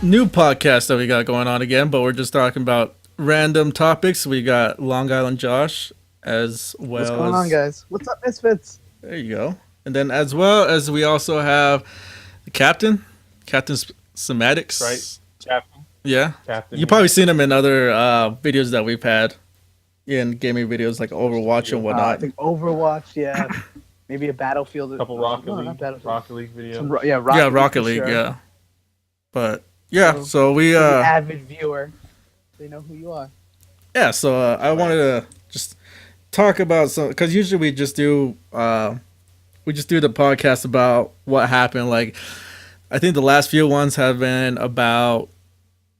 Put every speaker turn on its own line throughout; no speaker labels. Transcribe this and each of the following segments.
new podcast that we got going on again, but we're just talking about random topics. We got Long Island Josh as
What's
well
going on,
as
guys? What's up, Misfits?
there you go, and then as well as we also have the Captain
That's right.
Somatics.
Captain.
Yeah,
Captain.
you probably seen him in other videos that we've had in gaming videos like Overwatch and
I
whatnot.
think Overwatch, yeah. Maybe a Battlefield.
A couple
Not Battlefield.
Rocket League videos.
Yeah,
Yeah, Rocket
for
League.
sure.
Yeah, but yeah,
So,
so we
for the avid viewer, they know who you are.
yeah, so I wanted to just talk about some because usually we just do the podcast about what happened. Like I think the last few ones have been about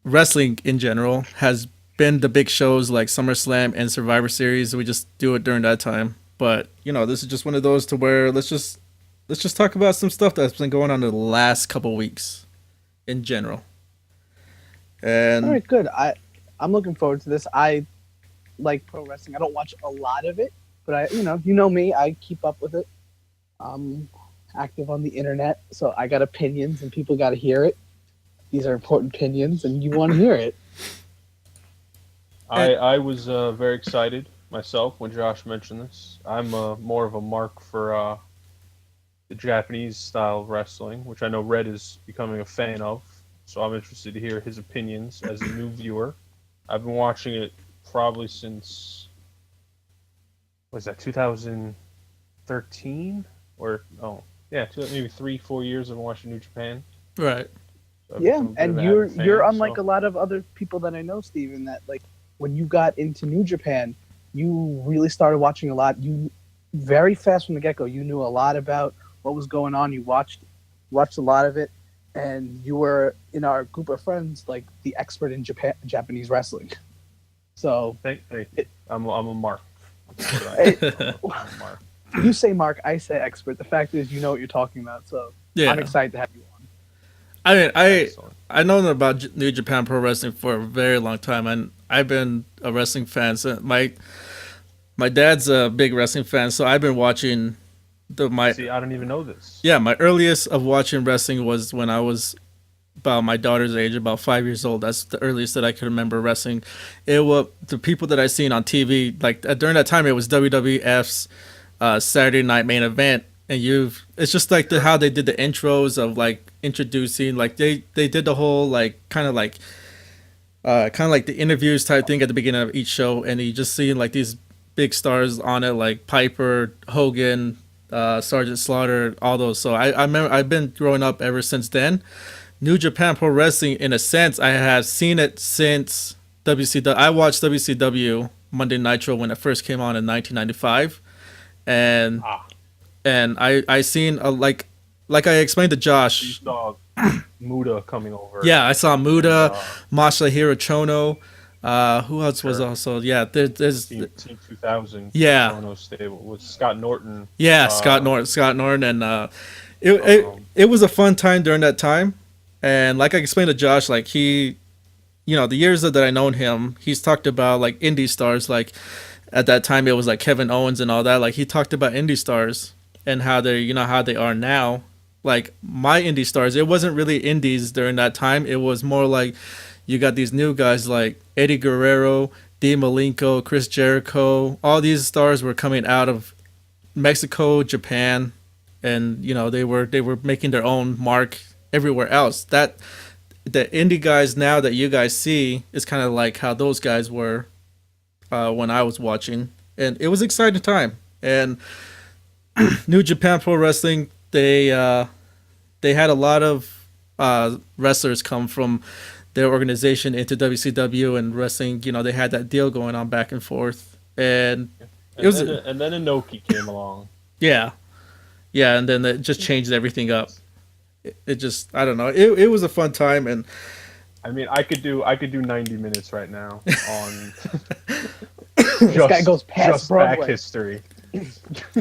wrestling in general. Has been the big shows like SummerSlam and Survivor Series. We just do it during that time. But this is just one of those to where let's just talk about some stuff that's been going on in the last couple weeks in general. And
All right, good. I'm looking forward to this. I like pro wrestling. I don't watch a lot of it, but you know me. I keep up with it. I'm active on the internet, so I got opinions, and people got to hear it. These are important opinions, and you want to hear it.
I was very excited myself when Josh mentioned this. I'm more of a mark for the Japanese style of wrestling, which I know Red is becoming a fan of. So I'm interested to hear his opinions as a new viewer. I've been watching it probably since, what is that, 2013? Maybe 3-4 years I've been watching New Japan.
right.
So I've
Yeah,
become a bit
and
of an
you're
avid fan,
you're unlike
so-
a lot of other people that I know, Steven, that like when you got into New Japan, you really started watching a lot. You very fast from the get go, you knew a lot about what was going on. You watched a lot of it, and you were in our group of friends like the expert in Japanese wrestling. So
Thank you. I'm a mark.
Hey,
I'm a mark.
you say Mark, I say expert. The fact is, you know what you're talking about. So
Yeah.
I'm excited to have you on.
I mean,
Excellent.
I know about New Japan Pro Wrestling for a very long time, and I've been a wrestling fan. So my dad's a big wrestling fan, so I've been watching
See, I don't even know this.
yeah, my earliest of watching wrestling was when I was about my daughter's age, about 5 years old. That's the earliest that I could remember wrestling. It was the people that I seen on TV. Like during that time, it was WWF's Saturday Night Main Event, and it's just like how they did the intros of like introducing, like they did the whole like kind of like the interviews type thing at the beginning of each show, and you just seeing like these big stars on it, like Piper, Hogan, Sergeant Slaughter, all those. So I remember I've been growing up ever since then. New Japan Pro Wrestling, in a sense, I have seen it since WCW. I watched WCW Monday Nitro when it first came on in 1995, and I seen like I explained to
You
Josh.
saw Muda coming over.
Yeah, I saw Muda,
Uh,
Masahiro Chono. Who else was
Sure.
also? Yeah, there's
Team 2000.
Yeah.
Toronto stable with Scott Norton.
yeah,
uh,
Scott Norton, and it was a fun time during that time. And like I explained to Josh, like the years that I known him, he's talked about like indie stars. Like at that time, it was like Kevin Owens and all that. Like he talked about indie stars and how how they are now. Like my indie stars, it wasn't really indies during that time. It was more like you got these new guys like Eddie Guerrero, Dean Malenko, Chris Jericho. All these stars were coming out of Mexico, Japan, and they were making their own mark everywhere else. That the indie guys now that you guys see is kind of like how those guys were when I was watching, and it was an exciting time. And New Japan Pro Wrestling, they had a lot of wrestlers come from their organization into WCW and wrestling. They had that deal going on back and forth, and
and then Inoki came along.
yeah, and then it just changed everything up. It just, I don't know. It was a fun time, and
I mean, I could do 90 minutes right now on
This guy goes past
just back
Broadway.
history.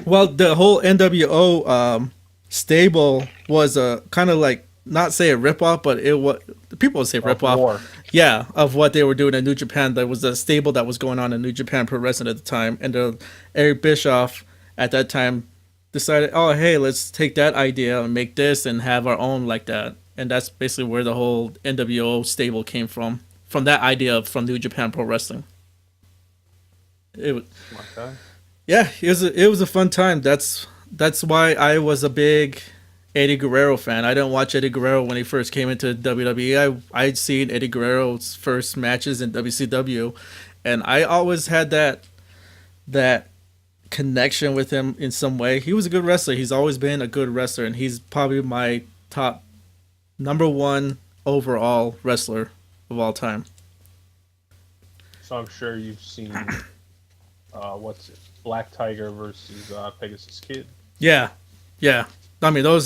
well, the whole NWO stable was a kind of like, not say a ripoff, but it was, people would say ripoff.
War.
Yeah, of what they were doing in New Japan. There was a stable that was going on in New Japan Pro Wrestling at the time, and Eric Bischoff at that time decided, oh hey, let's take that idea and make this and have our own like that. and that's basically where the whole NWO stable came from that idea from New Japan Pro Wrestling. It was,
Okay.
yeah, it was a fun time. That's why I was a big Eddie Guerrero fan. I didn't watch Eddie Guerrero when he first came into WWE. I'd seen Eddie Guerrero's first matches in WCW, and I always had that connection with him in some way. He was a good wrestler. He's always been a good wrestler, and he's probably my top number one overall wrestler of all time.
So I'm sure you've seen what's it? Black Tiger versus Pegasus Kid.
Yeah, yeah. I mean,
Yeah.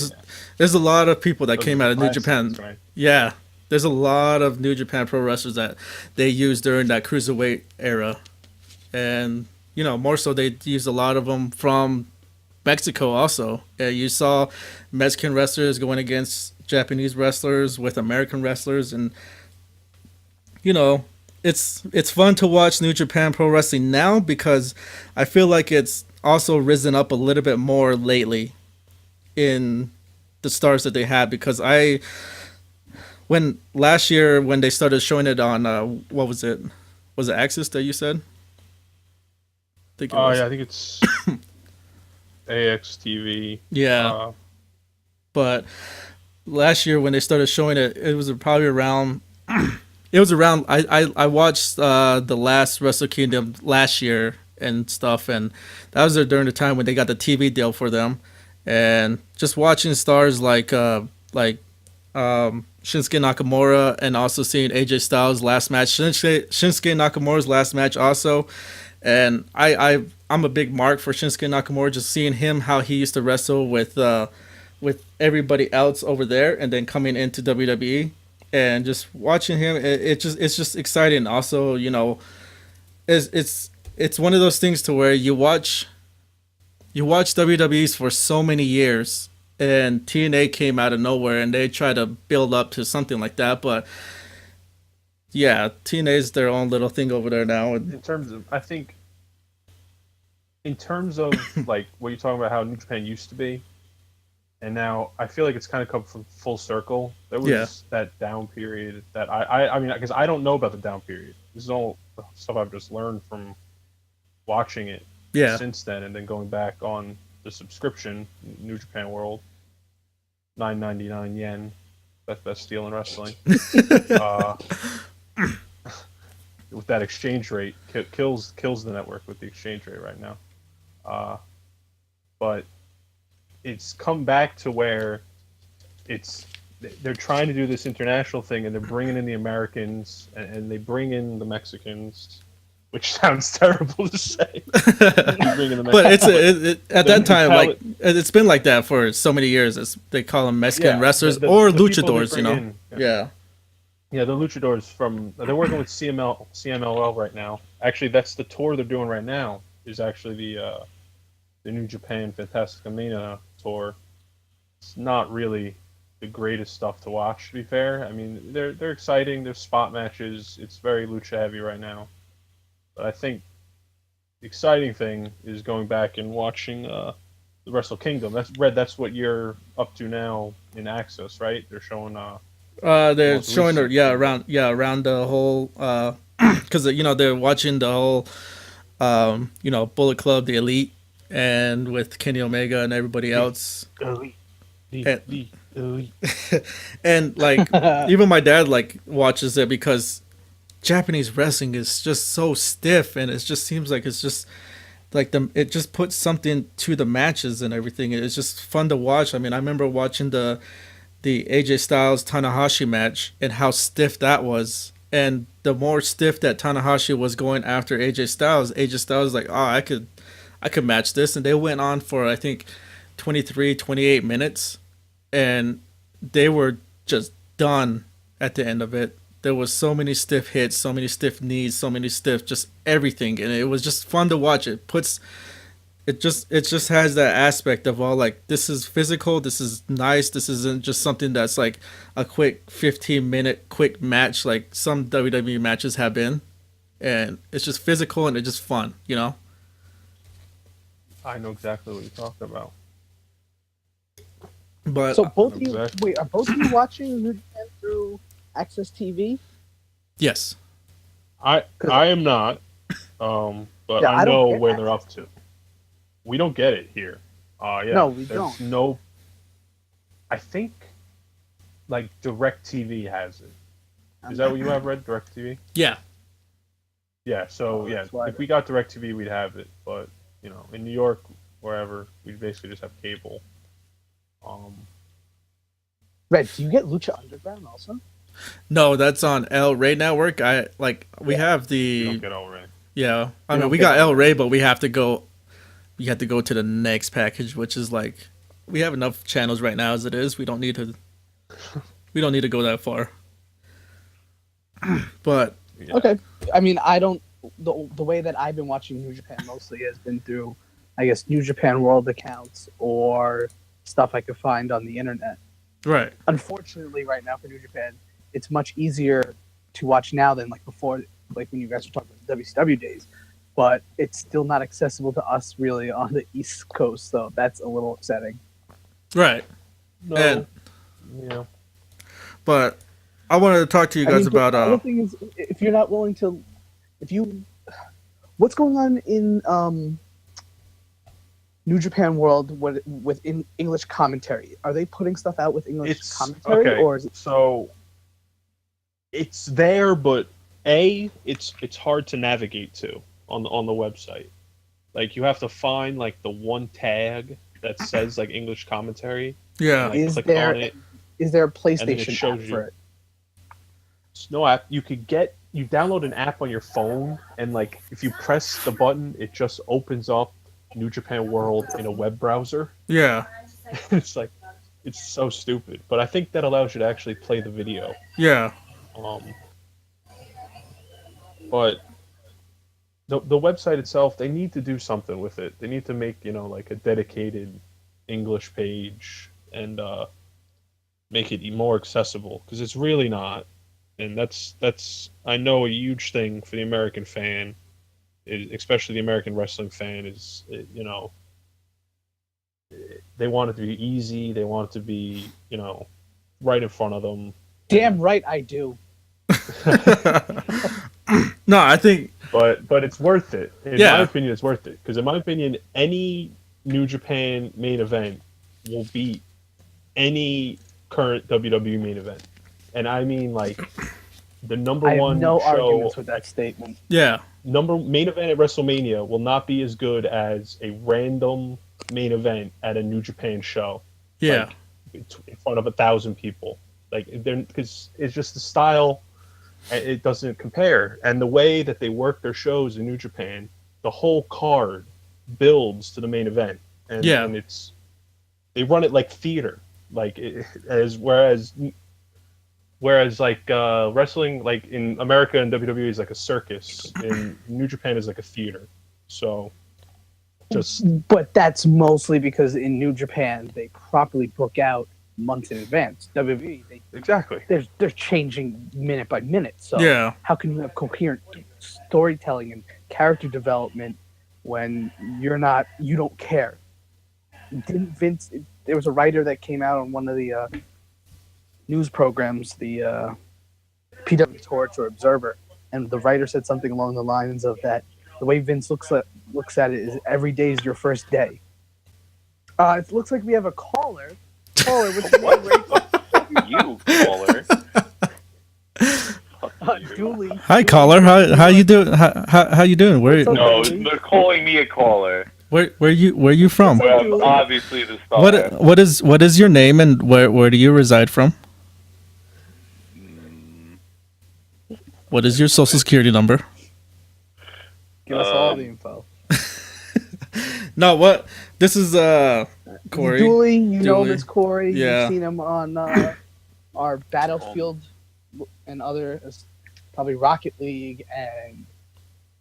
there's a lot of people that
Those
came
are
out of New
classics,
Japan.
right?
Yeah, there's a lot of New Japan Pro wrestlers that they used during that cruiserweight era, and more so they used a lot of them from Mexico also. You saw Mexican wrestlers going against Japanese wrestlers with American wrestlers, and it's fun to watch New Japan Pro Wrestling now because I feel like it's also risen up a little bit more lately in the stars that they had, because when last year when they started showing it on what was it Axis that you said? I think it
Oh
was.
yeah, I think it's AXTV.
Yeah. But last year when they started showing it, it was probably around. It was around. I watched the last Wrestle Kingdom last year and stuff, and that was during the time when they got the TV deal for them, and just watching stars like Shinsuke Nakamura, and also seeing AJ Styles' last match, Shinsuke Nakamura's last match also, and I'm a big mark for Shinsuke Nakamura, just seeing him how he used to wrestle with everybody else over there, and then coming into WWE. And just watching him, it's just exciting. Also, it's one of those things to where you watch WWE's for so many years, and TNA came out of nowhere, and they try to build up to something like that. But yeah, TNA's their own little thing over there now. And
I think, in terms of like what you're talking about, how New Japan used to be, and now I feel like it's kind of come from full circle. There was that down period that I mean, because I don't know about the down period. This is all stuff I've just learned from watching it since then, and then going back on the subscription, New Japan World, $9.99 yen. Best deal in wrestling. With that exchange rate, kills the network with the exchange rate right now. But it's come back to where they're trying to do this international thing, and they're bringing in the Americans, and they bring in the Mexicans, which sounds terrible to say.
But at that time, like, it's been like that for so many years. They call them Mexican wrestlers or luchadors, Yeah.
Yeah, the luchadors they're working with CMLL right now. Actually, that's the tour they're doing right now. Is actually the New Japan Fantastica Mania tour. It's not really the greatest stuff to watch, to be fair. I mean, they're exciting. There's spot matches. It's very lucha heavy right now. But I think the exciting thing is going back and watching the Wrestle Kingdom. That's what you're up to now in Access, right? They're showing
they're showing around the whole because they're watching the whole Bullet Club, the Elite, and with Kenny Omega and everybody else. And like even my dad like watches it because Japanese wrestling is just so stiff, and it just seems like it's just like it just puts something to the matches and everything. It's just fun to watch. I mean, I remember watching the AJ Styles Tanahashi match and how stiff that was. And the more stiff that Tanahashi was going after AJ Styles was like, oh, I could match this. And they went on for, I think, 23, 28 minutes. And they were just done at the end of it. There was so many stiff hits, so many stiff knees, so many stiff, just everything. And it was just fun to watch. It just has that aspect of all like, this is physical, this is nice, this isn't just something that's like a quick 15-minute quick match like some WWE matches have been. And it's just physical and it's just fun,
I know exactly what you're talking about.
But
So both of you,
Exactly.
are both of you watching New Japan through Access TV?
yes,
I am not, but
Yeah,
I
I don't
know
get
where
access.
they're up to. We don't get it here. Yeah.
No, we
There's
don't.
no. I think, like DirecTV has it. Is that what you have, Red? DirecTV?
yeah,
Yeah. So
Oh,
yeah,
that's why
if we got DirecTV, we'd have it. But in New York, wherever, we'd basically just have cable.
Red, do you get Lucha Underground also?
no, that's on El Rey Network. We have
You don't
the
get all right.
yeah. I
We
mean,
don't
we
get
got
El
El
Rey.
Rey, but we have to go. We have to go to the next package, which is like we have enough channels right now as it is. We don't need to. We don't need to go that far. But
Yeah.
Okay. I mean, I don't. The way that I've been watching New Japan mostly has been through, I guess, New Japan World accounts or stuff I could find on the internet.
right,
Unfortunately, right now for New Japan, it's much easier to watch now than like before, like when you guys were talking about the WCW days. But it's still not accessible to us really on the East Coast, so that's a little upsetting.
right.
No.
And-
yeah.
But I wanted to talk to you guys
but
about
the other thing is, if you're not willing to, what's going on in New Japan World with English commentary? Are they putting stuff out with English commentary,
okay.
or is it?
So it's there, but it's hard to navigate to on the website. Like you have to find like the one tag that says like English commentary.
yeah,
Like,
Is
click
there
on it.
is there a
then it
PlayStation
shows
app
you.
for it?
It's no app. You download an app on your phone, and like if you press the button, it just opens up New Japan World in a web browser.
yeah,
It's like it's so stupid, but I think that allows you to actually play the video.
yeah,
But the website itself, they need to do something with it. They need to make like a dedicated English page and make it more accessible because it's really not. And that's I know a huge thing for the American fan, especially the American wrestling fan is they want it to be easy. They want it to be right in front of them.
Damn right, I do.
no, I think
But it's worth it. In
Yeah.
my opinion, it's worth it because in my opinion, any New Japan main event will beat any current WWE main event, and I mean like the number
I have
one
no
show.
arguments with that statement.
yeah,
Main event at WrestleMania will not be as good as a random main event at a New Japan show.
yeah,
In front of 1,000 people, because it's just the style. It doesn't compare, and the way that they work their shows in New Japan, the whole card builds to the main event, and
Yeah.
and they run it like theater, whereas like wrestling, like in America and WWE is like a circus, in New Japan is like a theater. So
But that's mostly because in New Japan they properly book out months in advance. WWE,
exactly.
they're changing minute by minute. So
yeah,
how can you have coherent storytelling and character development when you don't care? Didn't Vince? There was a writer that came out on one of the news programs, the PW Torch or Observer, and the writer said something along the lines of that the way Vince looks at it is every day is your first day. It looks like we have a caller. Caller, what's your name, Ray?
You caller.
Dooley.
Hi, caller. How you doing? How you doing? Where
What's up?
No, they're calling me a caller.
where you from?
Well, obviously the star.
What is your name and where do you reside from? What is your social security number?
Give us all the info.
No, what? This is Corey.
Dooley, you know
Dooley.
this Corey.
Yeah.
You've seen him on our Battlefield and other, probably Rocket League and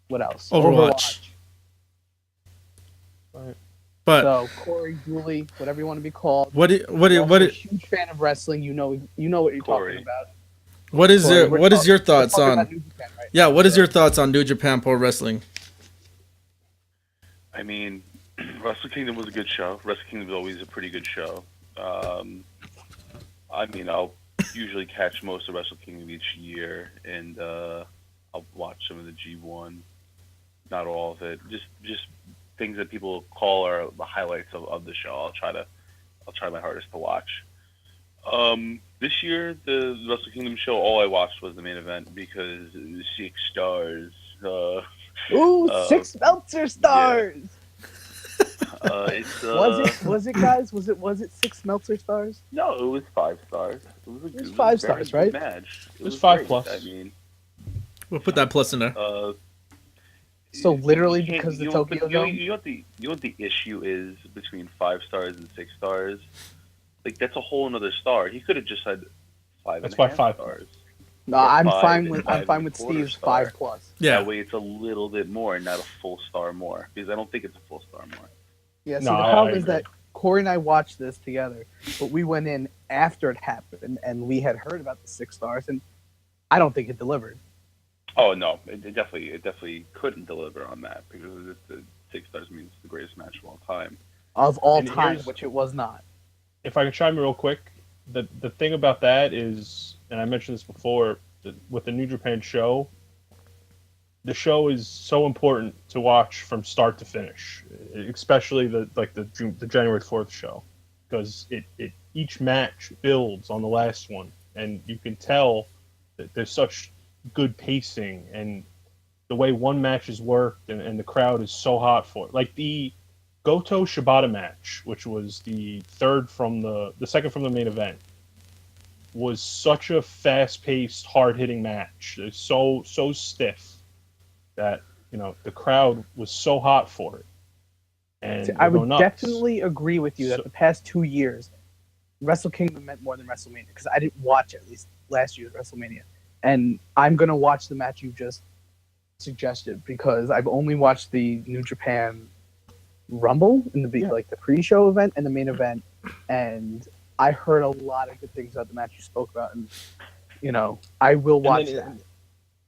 what else?
Overwatch. But
So Corey, Dooley, whatever you want to be called.
what
You're also
what
a huge fan of wrestling. You know what you're
Corey.
talking about.
what is
Corey,
your
we're
what is your
we're
thoughts
talking
on?
about New Japan, right?
Yeah, what is your thoughts on New Japan Pro Wrestling?
I mean, Wrestle Kingdom was a good show. Wrestle Kingdom was always a pretty good show. I mean, I'll usually catch most of Wrestle Kingdom each year, and I'll watch some of the G1. Not all of it. Just things that people call are the highlights of the show. I'll try my hardest to watch. This year, the Wrestle Kingdom show, all I watched was the main event because it was 6 stars.
Ooh, 6 Meltzer stars.
It's
Was it guys? Was it 6 Meltzer stars?
No, it was 5 stars. It was
It was 5
a
stars,
very
right?
good match.
It was 5
great.
plus.
I mean,
We'll put that plus in there.
So literally
you can't-
because the
you know,
Tokyo
but you know,
Dome.
you know what the issue is between 5 stars and 6 stars? Like that's a whole another star. He could have just said 5
That's
and a
why
half
5.
stars.
No,
or
I'm
5
fine
and
with
5 and a quarter
Steve's
star.
5 plus.
Yeah.
That way it's a little bit more, not a full star more. Because I don't think it's a full star more.
Yeah. See,
No,
the
I
problem is
agree.
that Corey and I watched this together, but we went in after it happened, and we had heard about the 6 stars, and I don't think it delivered.
Oh no, it definitely couldn't deliver on that because the 6 stars means the greatest match of all time.
Of all
And
time,
here's-
which it was not.
If I can chime in real quick, the thing about that is, and I mentioned this before, with the New Japan show, the show is so important to watch from start to finish, especially the January 4th show, because it each match builds on the last one, and you can tell that there's such good pacing and the way one match is worked, and the crowd is so hot for it. Like the Goto Shibata match, which was the second from the main event, was such a fast-paced, hard-hitting match. It's so stiff that the crowd was so hot for it. And
See, I
they go
would
nuts.
definitely agree with you that
So-
the past 2 years, Wrestle Kingdom meant more than WrestleMania because I didn't watch at least last year's WrestleMania, and I'm gonna watch the match you just suggested because I've only watched the New Japan Rumble in the like the pre-show event and the main event, and I heard a lot of good things about the match you spoke about, and I will watch
And
that.
then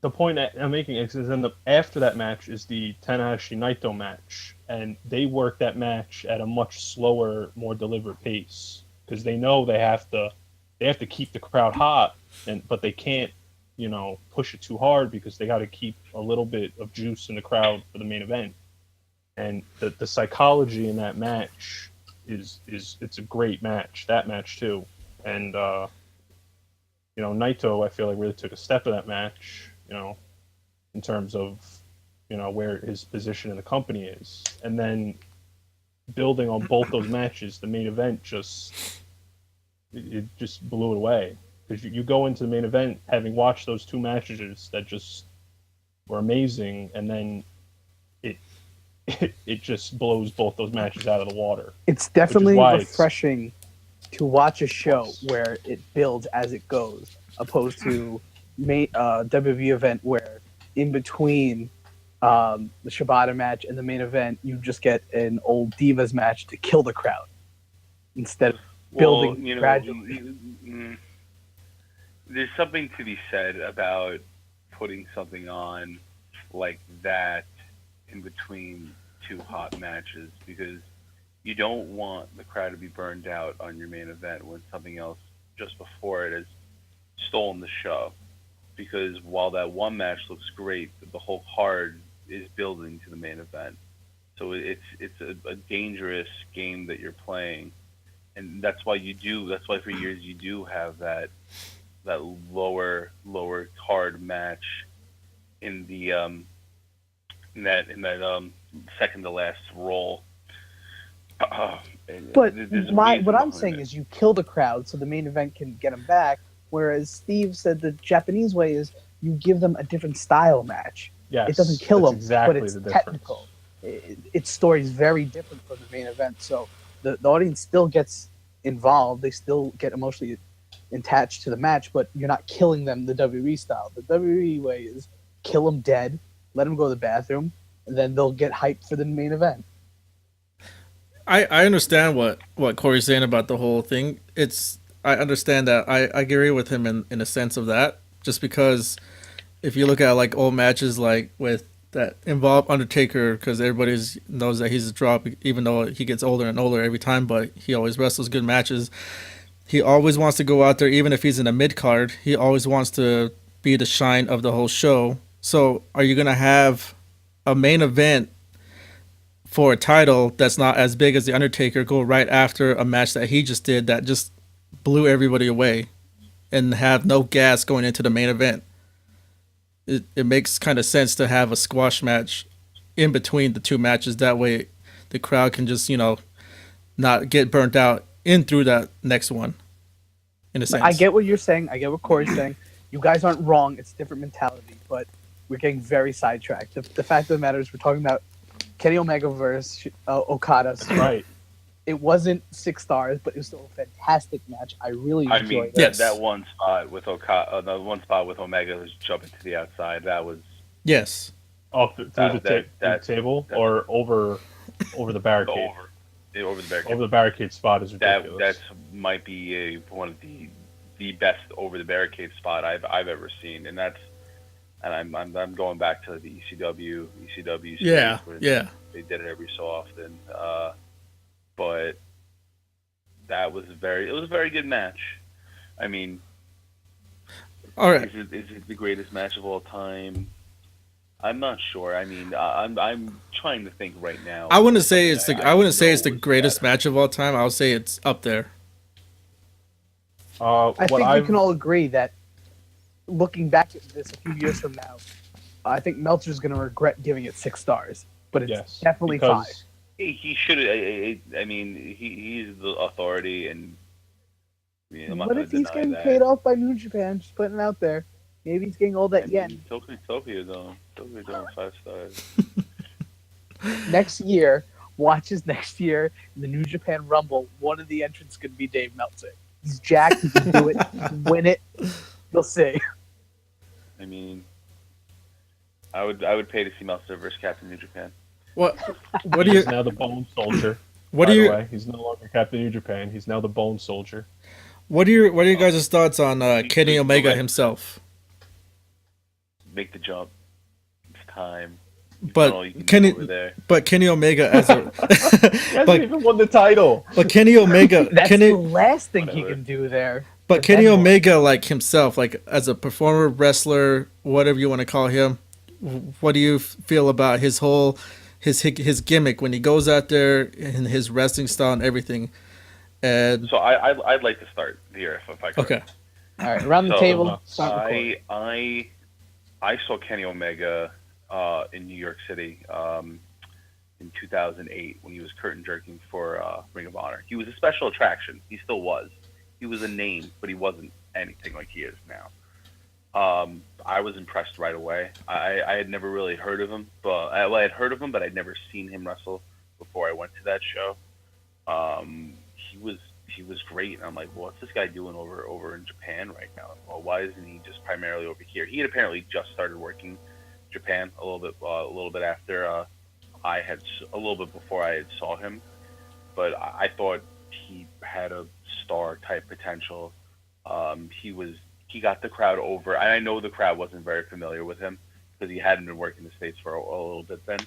the point that I'm making is after that match is the Tanahashi Naito match, and they work that match at a much slower, more deliberate pace because they know they have to keep the crowd hot, but they can't push it too hard because they got to keep a little bit of juice in the crowd for the main event. And the psychology in that match is it's a great match. That match too, and Naito I feel like really took a step in that match. In terms of where his position in the company is, and then building on both those matches, the main event just blew it away because you go into the main event having watched those 2 matches that just were amazing, and then it just blows both those matches out of the water.
It's definitely
why it's-
refreshing to watch a show where it builds as it goes, opposed to WWE event where in between the Shibata match and the main event, you just get an old Divas match to kill the crowd instead of building gradually.
There's something to be said about putting something on like that in between 2 hot matches because you don't want the crowd to be burned out on your main event when something else just before it has stolen the show. Because while that one match looks great, the whole card is building to the main event. So it's a dangerous game that you're playing, and that's why for years you do have that lower card match in the in that second to last roll.
But
there's a
what
reason
I'm
behind
saying
it.
is you kill the crowd so the main event can get them back. Whereas Steve said the Japanese way is you give them a different style match.
Yes,
It doesn't kill
that's
them,
exactly
but it's
the difference.
technical. Its story is very different from the main event, so the audience still gets involved. They still get emotionally attached to the match, but you're not killing them the WWE style. The WWE way is kill them dead, let them go to the bathroom, and then they'll get hyped for the main event.
I understand what Corey's saying about the whole thing. I understand that. I agree with him in a sense of that. Just because if you look at like old matches like with that involve Undertaker because everybody knows that he's a draw, even though he gets older and older every time. But he always wrestles good matches. He always wants to go out there, even if he's in a mid card. He always wants to be the shine of the whole show. So, are you gonna have a main event for a title that's not as big as the Undertaker go right after a match that he just did that just blew everybody away, and have no gas going into the main event? It makes kind of sense to have a squash match in between the two matches. That way, the crowd can just not get burnt out in through that next one. In a sense,
I get what you're saying. I get what Corey's saying. You guys aren't wrong. It's a different mentality, but we're getting very sidetracked. The fact of the matter is, we're talking about Kenny Omega versus Okada. So
Right.
it wasn't 6 stars, but it was still a fantastic match. I really enjoyed it.
Yes.
that one spot with the one spot with Omega was jumping to the outside. That was
yes.
Oh, through the table
that-
or over the barricade.
over the barricade.
Over the barricade spot is ridiculous.
That might be one of the best over the barricade spot I've ever seen, and I'm going back to the ECW
Yeah,
where
yeah.
they did it every so often, but it was a very good match. I mean,
All right.
is it the greatest match of all time? I'm not sure. I mean, I'm trying to think right now.
I wouldn't say it's I wouldn't say it's the
know
greatest
better.
match of all time. I would say it's up there.
I think we can all agree that looking back at this a few years from now, I think Meltzer's going to regret giving it 6 stars, but it's definitely 5.
He should. I mean, he's the authority, and I'm not
What
gonna
if he's
deny
getting
that.
paid off by New Japan? Just putting it out there. Maybe he's getting all that yen.
Tokyo Dome 5 stars.
Next year, watches next year, the New Japan Rumble, one of the entrants could be Dave Meltzer. He's jacked, he can do it, he can win it. You'll see.
I mean, I would pay to see Meltzer versus Captain New Japan.
What do you
He's now the Bone Soldier.
what
by
do
the
you
way. He's no longer Captain New Japan. He's now the Bone Soldier.
what are your guys' thoughts on Kenny Omega himself?
Make the jump. It's time.
But
All you can
Kenny
do over there.
but Kenny Omega as a
He hasn't even won the title.
but Kenny Omega
That's
Kenny
the last thing he
Whatever.
can do there.
But Kenny Omega, like himself, like as a performer, wrestler, whatever you want to call him, what do you feel about his whole his gimmick when he goes out there and his wrestling style and everything? And
So I'd like to start here if I could.
okay,
All right, around the
So,
table. Start recording.
I saw Kenny Omega in New York City in 2008 when he was curtain jerking for Ring of Honor. He was a special attraction. He still was. He was a name, but he wasn't anything like he is now. I was impressed right away. I had never really heard of him, but I had heard of him, but I'd never seen him wrestle before I went to that show. He was great, and I'm like, what's this guy doing over in Japan right now? Well, why isn't he just primarily over here? He had apparently just started working Japan a little bit after a little bit before I had saw him, but I thought he had a star type potential. He got the crowd over, and I know the crowd wasn't very familiar with him because he hadn't been working the States for a little bit then.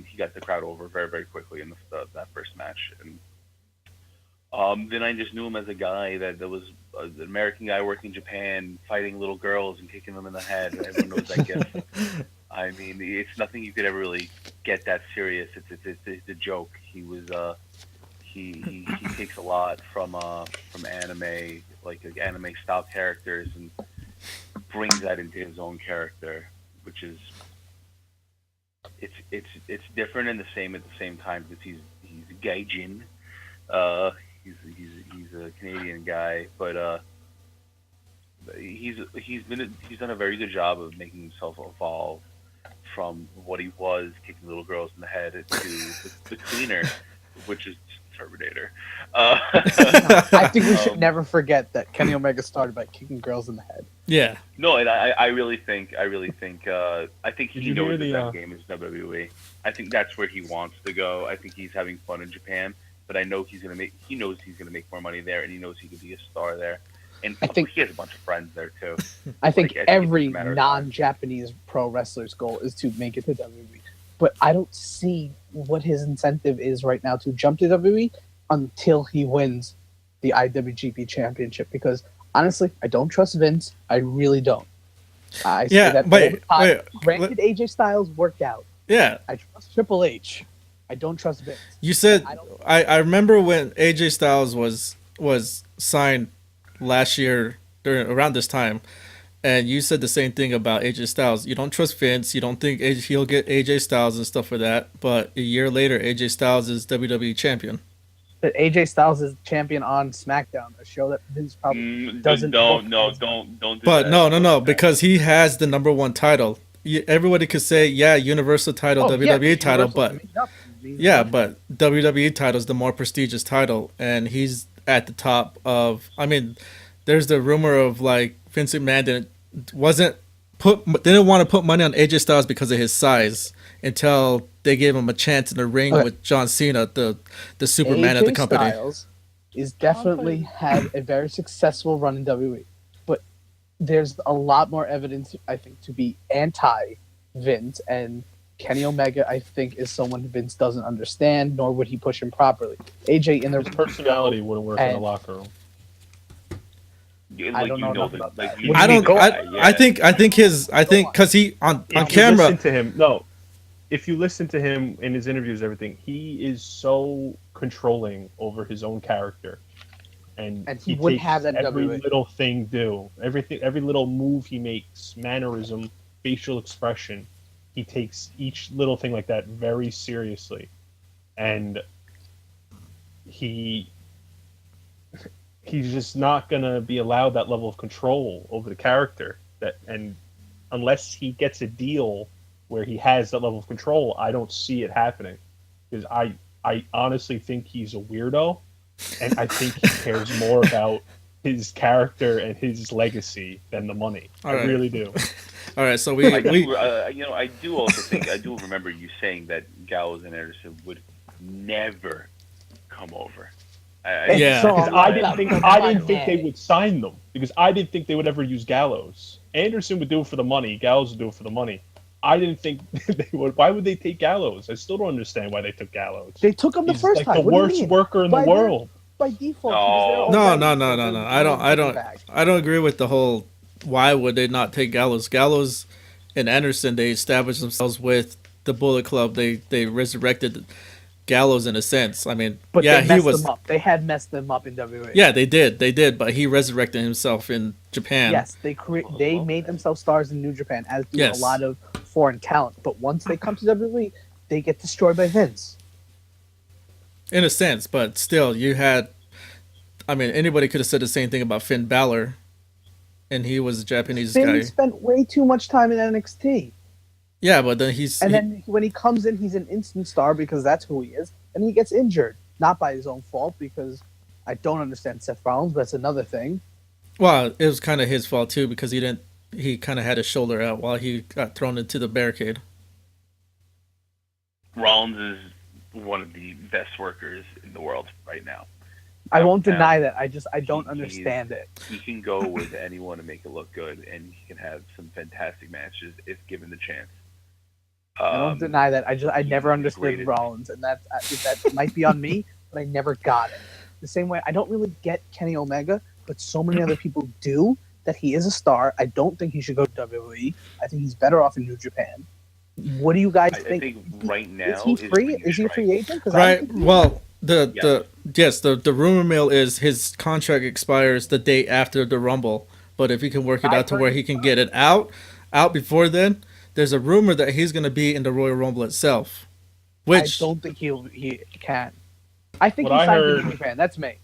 He got the crowd over very, very quickly in that first match, and then I just knew him as a guy that was an American guy working in Japan, fighting little girls and kicking them in the head. Everyone knows that gift. I mean, it's nothing you could ever really get that serious. It's a joke. He was he takes a lot from anime, like anime style characters, and brings that into his own character, which is it's different and the same at the same time because he's a gaijin. He's a Canadian guy, but he's done a very good job of making himself evolve from what he was, kicking little girls in the head, to the cleaner, which is Terminator.
I think we should never forget that Kenny Omega started by kicking girls in the head.
yeah,
No, and I really think he
Did you
knows
hear
that game is WWE. I think that's where he wants to go. I think he's having fun in Japan, but I know he knows he's gonna make more money there, and he knows he could be a star there. And
I think-
he has a bunch of friends there too.
I think
Like, I think
every
it's a matter of time.
non-Japanese pro wrestler's goal is to make it to WWE. But I don't see what his incentive is right now to jump to WWE until he wins the IWGP Championship. Because honestly, I don't trust Vince. I really don't. I say
Yeah,
that all
wait,
the time.
wait,
Granted, AJ Styles worked out.
Yeah,
I trust Triple H. I don't trust Vince.
you said
I don't-
I remember when AJ Styles was signed last year around this time, and you said the same thing about AJ Styles. You don't trust Vince. You don't think he'll get AJ Styles and stuff for that. But a year later, AJ Styles is WWE champion.
But AJ Styles is champion on SmackDown, a show that Vince probably doesn't.
Don't
book.
don't do
But
that.
no,
Don't do that.
because he has the number one title. Everybody could say, yeah, Universal title,
Oh, yeah,
WWE title,
Universal
but
means nothing. It means
yeah,
nothing.
but WWE title is the more prestigious title, and he's at the top of. I mean, there's the rumor of like Vince McMahon didn't want to put money on AJ Styles because of his size until they gave him a chance in the ring
Okay.
with John Cena, the Superman of the
AJ
company.
Styles is definitely had a very successful run in WWE, but there's a lot more evidence, I think, to be anti-Vince, and Kenny Omega, I think, is someone Vince doesn't understand, nor would he push him properly. AJ in their
His personality wouldn't work in the
And-
locker room.
I don't know enough about that.
you
I
know
don't.
the
I,
guy,
I think. I think because he on
If you
camera.
listen to him, no. If you listen to him in his interviews, everything, he is so controlling over his own character, and
he would
takes
have that in
every
WWE.
little thing every little move he makes, mannerism, facial expression. He takes each little thing like that very seriously, and he's just not gonna be allowed that level of control over the character and unless he gets a deal where he has that level of control, I don't see it happening. Because I honestly think he's a weirdo, and I think he cares more about his character and his legacy than the money.
All
I
right.
really do.
All right, so we
I do also think I do remember you saying that Gallows and Anderson would never come over.
Yeah.
So,
Because I didn't think
yeah.
they would sign them. Because I didn't think they would ever use Gallows. Anderson would do it for the money. Gallows would do it for the money. I didn't think they would. Why would they take Gallows? I still don't understand why they took Gallows.
They took him the
He's
first
like
time.
the
What do you
worst
mean?
worker in
By
the
their-
world.
By default.
No.
no. I don't agree with the whole. Why would they not take Gallows? Gallows and Anderson, they established themselves with the Bullet Club. They resurrected Gallows in a sense. I mean,
But
yeah,
they
he
messed
was.
them up. They had messed them up in WWE.
Yeah, they did, but he resurrected himself in Japan.
Yes, they made themselves stars in New Japan, as do
Yes.
a lot of foreign talent. But once they come to WWE, they get destroyed by Vince.
In a sense, but still, you had. I mean, anybody could have said the same thing about Finn Balor, and he was a Japanese
Finn
guy.
spent way too much time in NXT.
Yeah, but then he's.
And then when he comes in, he's an instant star because that's who he is. And he gets injured. Not by his own fault, because I don't understand Seth Rollins, but that's another thing.
Well, it was kind of his fault too because he didn't. He kind of had his shoulder out while he got thrown into the barricade.
Rollins is one of the best workers in the world right now.
I won't
Now,
deny that. I don't
he-
understand it.
He can go with anyone to make it look good, and he can have some fantastic matches if given the chance.
I don't deny that. I never
he's
understood
graded.
Rollins, and that might be on me, but I never got it. The same way I don't really get Kenny Omega, but so many other people do. That he is a star. I don't think he should go to WWE. I think he's better off in New Japan. What do you guys
I
think?
think right now
Is he free? Is he a free agent? 'Cause I
Right.
don't think he is.
Well, the rumor mill is his contract expires the day after the Rumble. But if he can work it out to where he can get it out before then, there's a rumor that he's going to be in the Royal Rumble itself. Which
I don't think he can. I think
What
he
I
signed
heard-
in New Japan. That's me.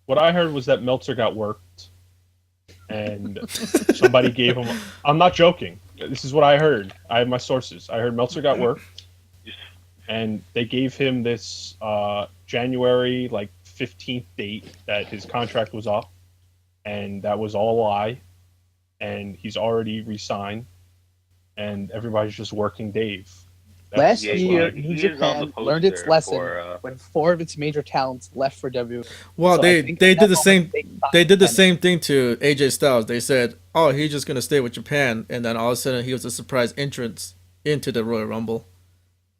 What I heard was that Meltzer got worked, and somebody gave him. I'm not joking. This is what I heard. I have my sources. I heard Meltzer got worked, and they gave him this January 15th date that his contract was up, and that was all a lie, and he's already re-signed, and everybody's just working Dave.
Last
Yeah,
year,
he
New
is on the
Japan learned its
poster
lesson
for.
when 4 of its major talents left for WWE.
Well,
So I
they
think
they
at
did
that
the
moment,
same.
they
They did the
signed
same thing to AJ Styles. They said, "Oh, he's just gonna stay with Japan," and then all of a sudden he was a surprise entrance into the Royal Rumble.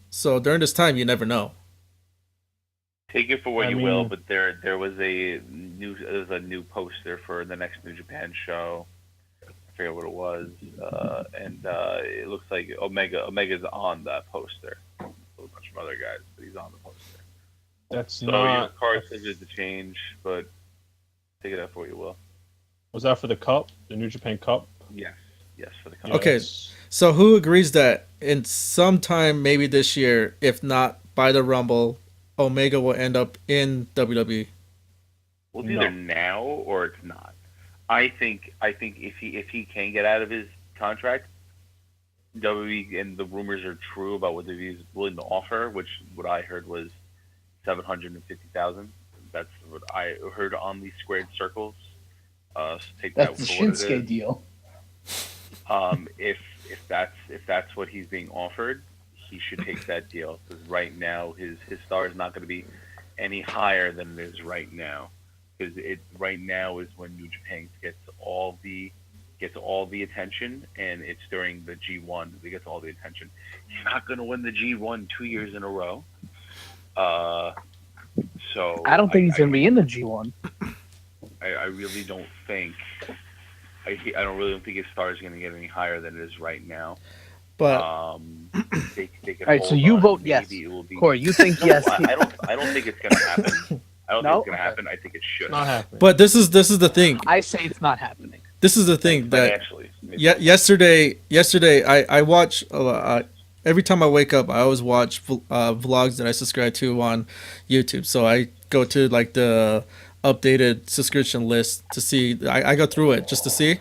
So during this time, you never know.
Take it for what
I
you
mean-
will, but there was a new poster for the next New Japan show. I forget what it was, and it looks like Omega's on that poster. A bunch of other guys, but he's on the poster.
That's
So your
not.
card subject to change, but take it out for what you will.
Was that for the Cup? The New Japan Cup?
Yes, for the
Yeah,
Okay.
that's-
So who agrees that in some time, maybe this year, if not by the Rumble, Omega will end up in WWE?
Well, it's
No.
either now or it's not. I think if he can get out of his contract, WWE, and the rumors are true about what WWE is willing to offer, which what I heard was 750,000. That's what I heard on these squared circles. So take
That's
that
the
for what it
Shinsuke
is.
deal.
If that's what he's being offered, he should take that deal, because right now his star is not going to be any higher than it is right now. Because it right now is when New Japan gets all the attention, and it's during the G1 that he gets all the attention. He's not going to win the G1 2 years in a row. So
I don't think he's going to be in the G1.
I really don't think. I don't think his star is going to get any higher than it is right now.
But
They could
All right, so
hold
you
on.
vote
Maybe
yes.
It will be,
Corey, you think
No,
yes?
I don't think it's going to happen. I don't
No?
think it's going to happen. I think it should.
It's not happening.
but this is the thing.
I say it's not happening.
This is the thing that
Financially.
yesterday I watch every time I wake up I always watch vlogs that I subscribe to on YouTube. So I go to like the updated subscription list to see. I go through it just to see,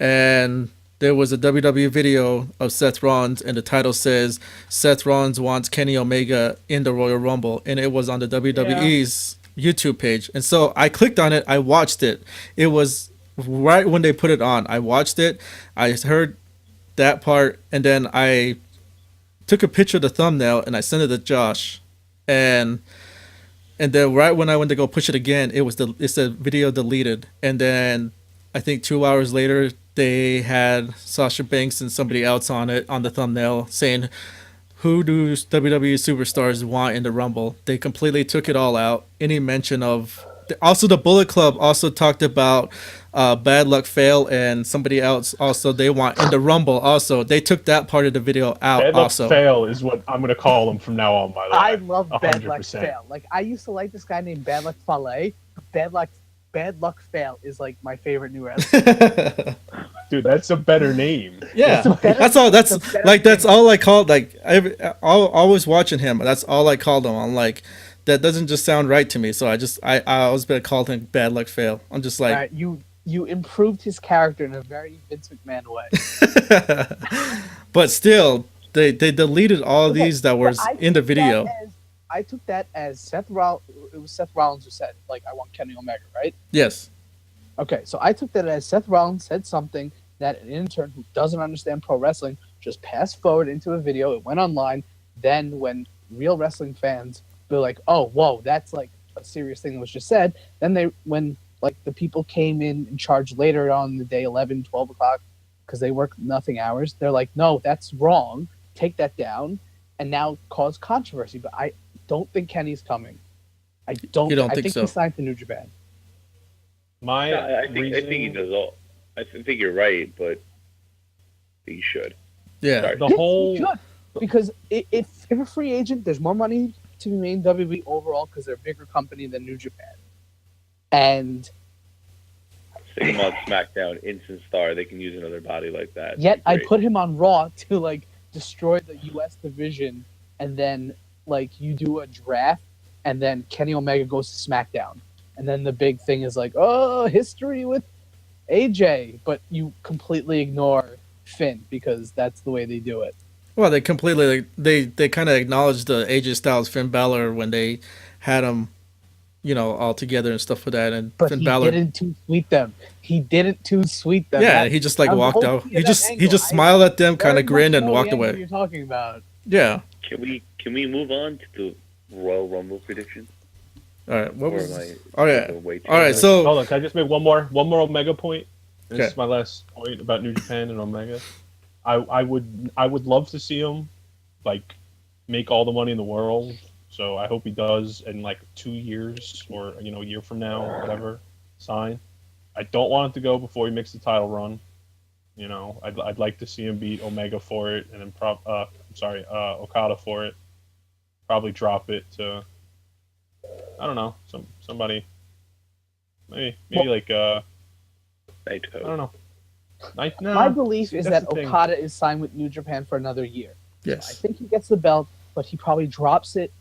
and there was a WWE video of Seth Rollins, and the title says Seth Rollins wants Kenny Omega in the Royal Rumble, and it was on the WWE's YouTube page. And so I clicked on it. I watched it. It was right when they put it on. I watched it. I heard that part, and then I took a picture of the thumbnail and I sent it to Josh, and then right when I went to go push it again, it said video deleted, and then I think 2 hours later they had Sasha Banks and somebody else on it on the thumbnail saying, "Who do WWE superstars want in the Rumble?" They completely took it all out. Any mention of also the Bullet Club also talked about Bad Luck Fail and somebody else also they want in the Rumble. Also, they took that part of the video out.
Bad Luck
also,
Fail is what I'm going to call him from now on, by the way.
I love Bad Luck
100%.
Fail. Like, I used to like this guy named Bad Luck Fale. Bad Luck Fail is like my favorite new wrestler.
Dude, that's a better name.
yeah, that's all. That's all I called. Like always watching him. That's all I called him. I'm like, that doesn't just sound right to me. So I always been called him Bad Luck Fail. I'm just like,
All right, you improved his character in a very Vince McMahon way.
but still, they deleted all
Okay,
these that were
but I
in the
took
video.
I took that as Seth Rollins. It was Seth Rollins who said, like, I want Kenny Omega, right?
Yes.
Okay, so I took that as Seth Rollins said something that an intern who doesn't understand pro wrestling just passed forward into a video. It went online. Then when real wrestling fans were like, oh, whoa, that's like a serious thing that was just said. Then when like the people came in charge later on the day, 11, 12 o'clock, because they work nothing hours, they're like, no, that's wrong. Take that down. And now cause controversy. But I don't think Kenny's coming. I don't.
You don't
I
think
think
so?
he signed to New Japan.
My
I think he does all. I think you're right, but he should.
Yeah.
Sorry.
the
Yes,
whole
he should. Because if a free agent, there's more money to be made in WWE overall because they're a bigger company than New Japan. And
Stick him on SmackDown, instant star. They can use another body like that.
yet I
Great.
put him on Raw to like destroy the US division, and then like you do a draft, and then Kenny Omega goes to SmackDown, and then the big thing is like, oh, history with AJ, but you completely ignore Finn because that's the way they do it.
Well, they completely they kind of acknowledged the AJ Styles Finn Balor when they had him, all together and stuff with that. And
But
Finn
he
Balor,
didn't too sweet them. He didn't too sweet them.
yeah,
That-
he just like
I'm
walked
hoping
out.
at
He
that
just
angle.
smiled at them,
very
kind of grinned,
much
and
know
walked
the angle
away.
You're talking about.
Yeah,
Can we move on to the Royal Rumble prediction?
All right, what
Or
was?
am I
All right,
going way too
all right.
fast?
So
Hold on, can I just make one more Omega point? This
Okay.
is my last point about New Japan and Omega. I would love to see him like make all the money in the world. So I hope he does in like 2 years or a year from now or whatever. Sign. I don't want it to go before he makes the title run. I'd like to see him beat Omega for it, and then Okada for it. Probably drop it to I don't know somebody maybe like I
Naito.
don't know.
My
No,
belief is
that's
that
the thing.
Okada is signed with New Japan for another year. I
yes,
think he gets the belt, but he probably drops it.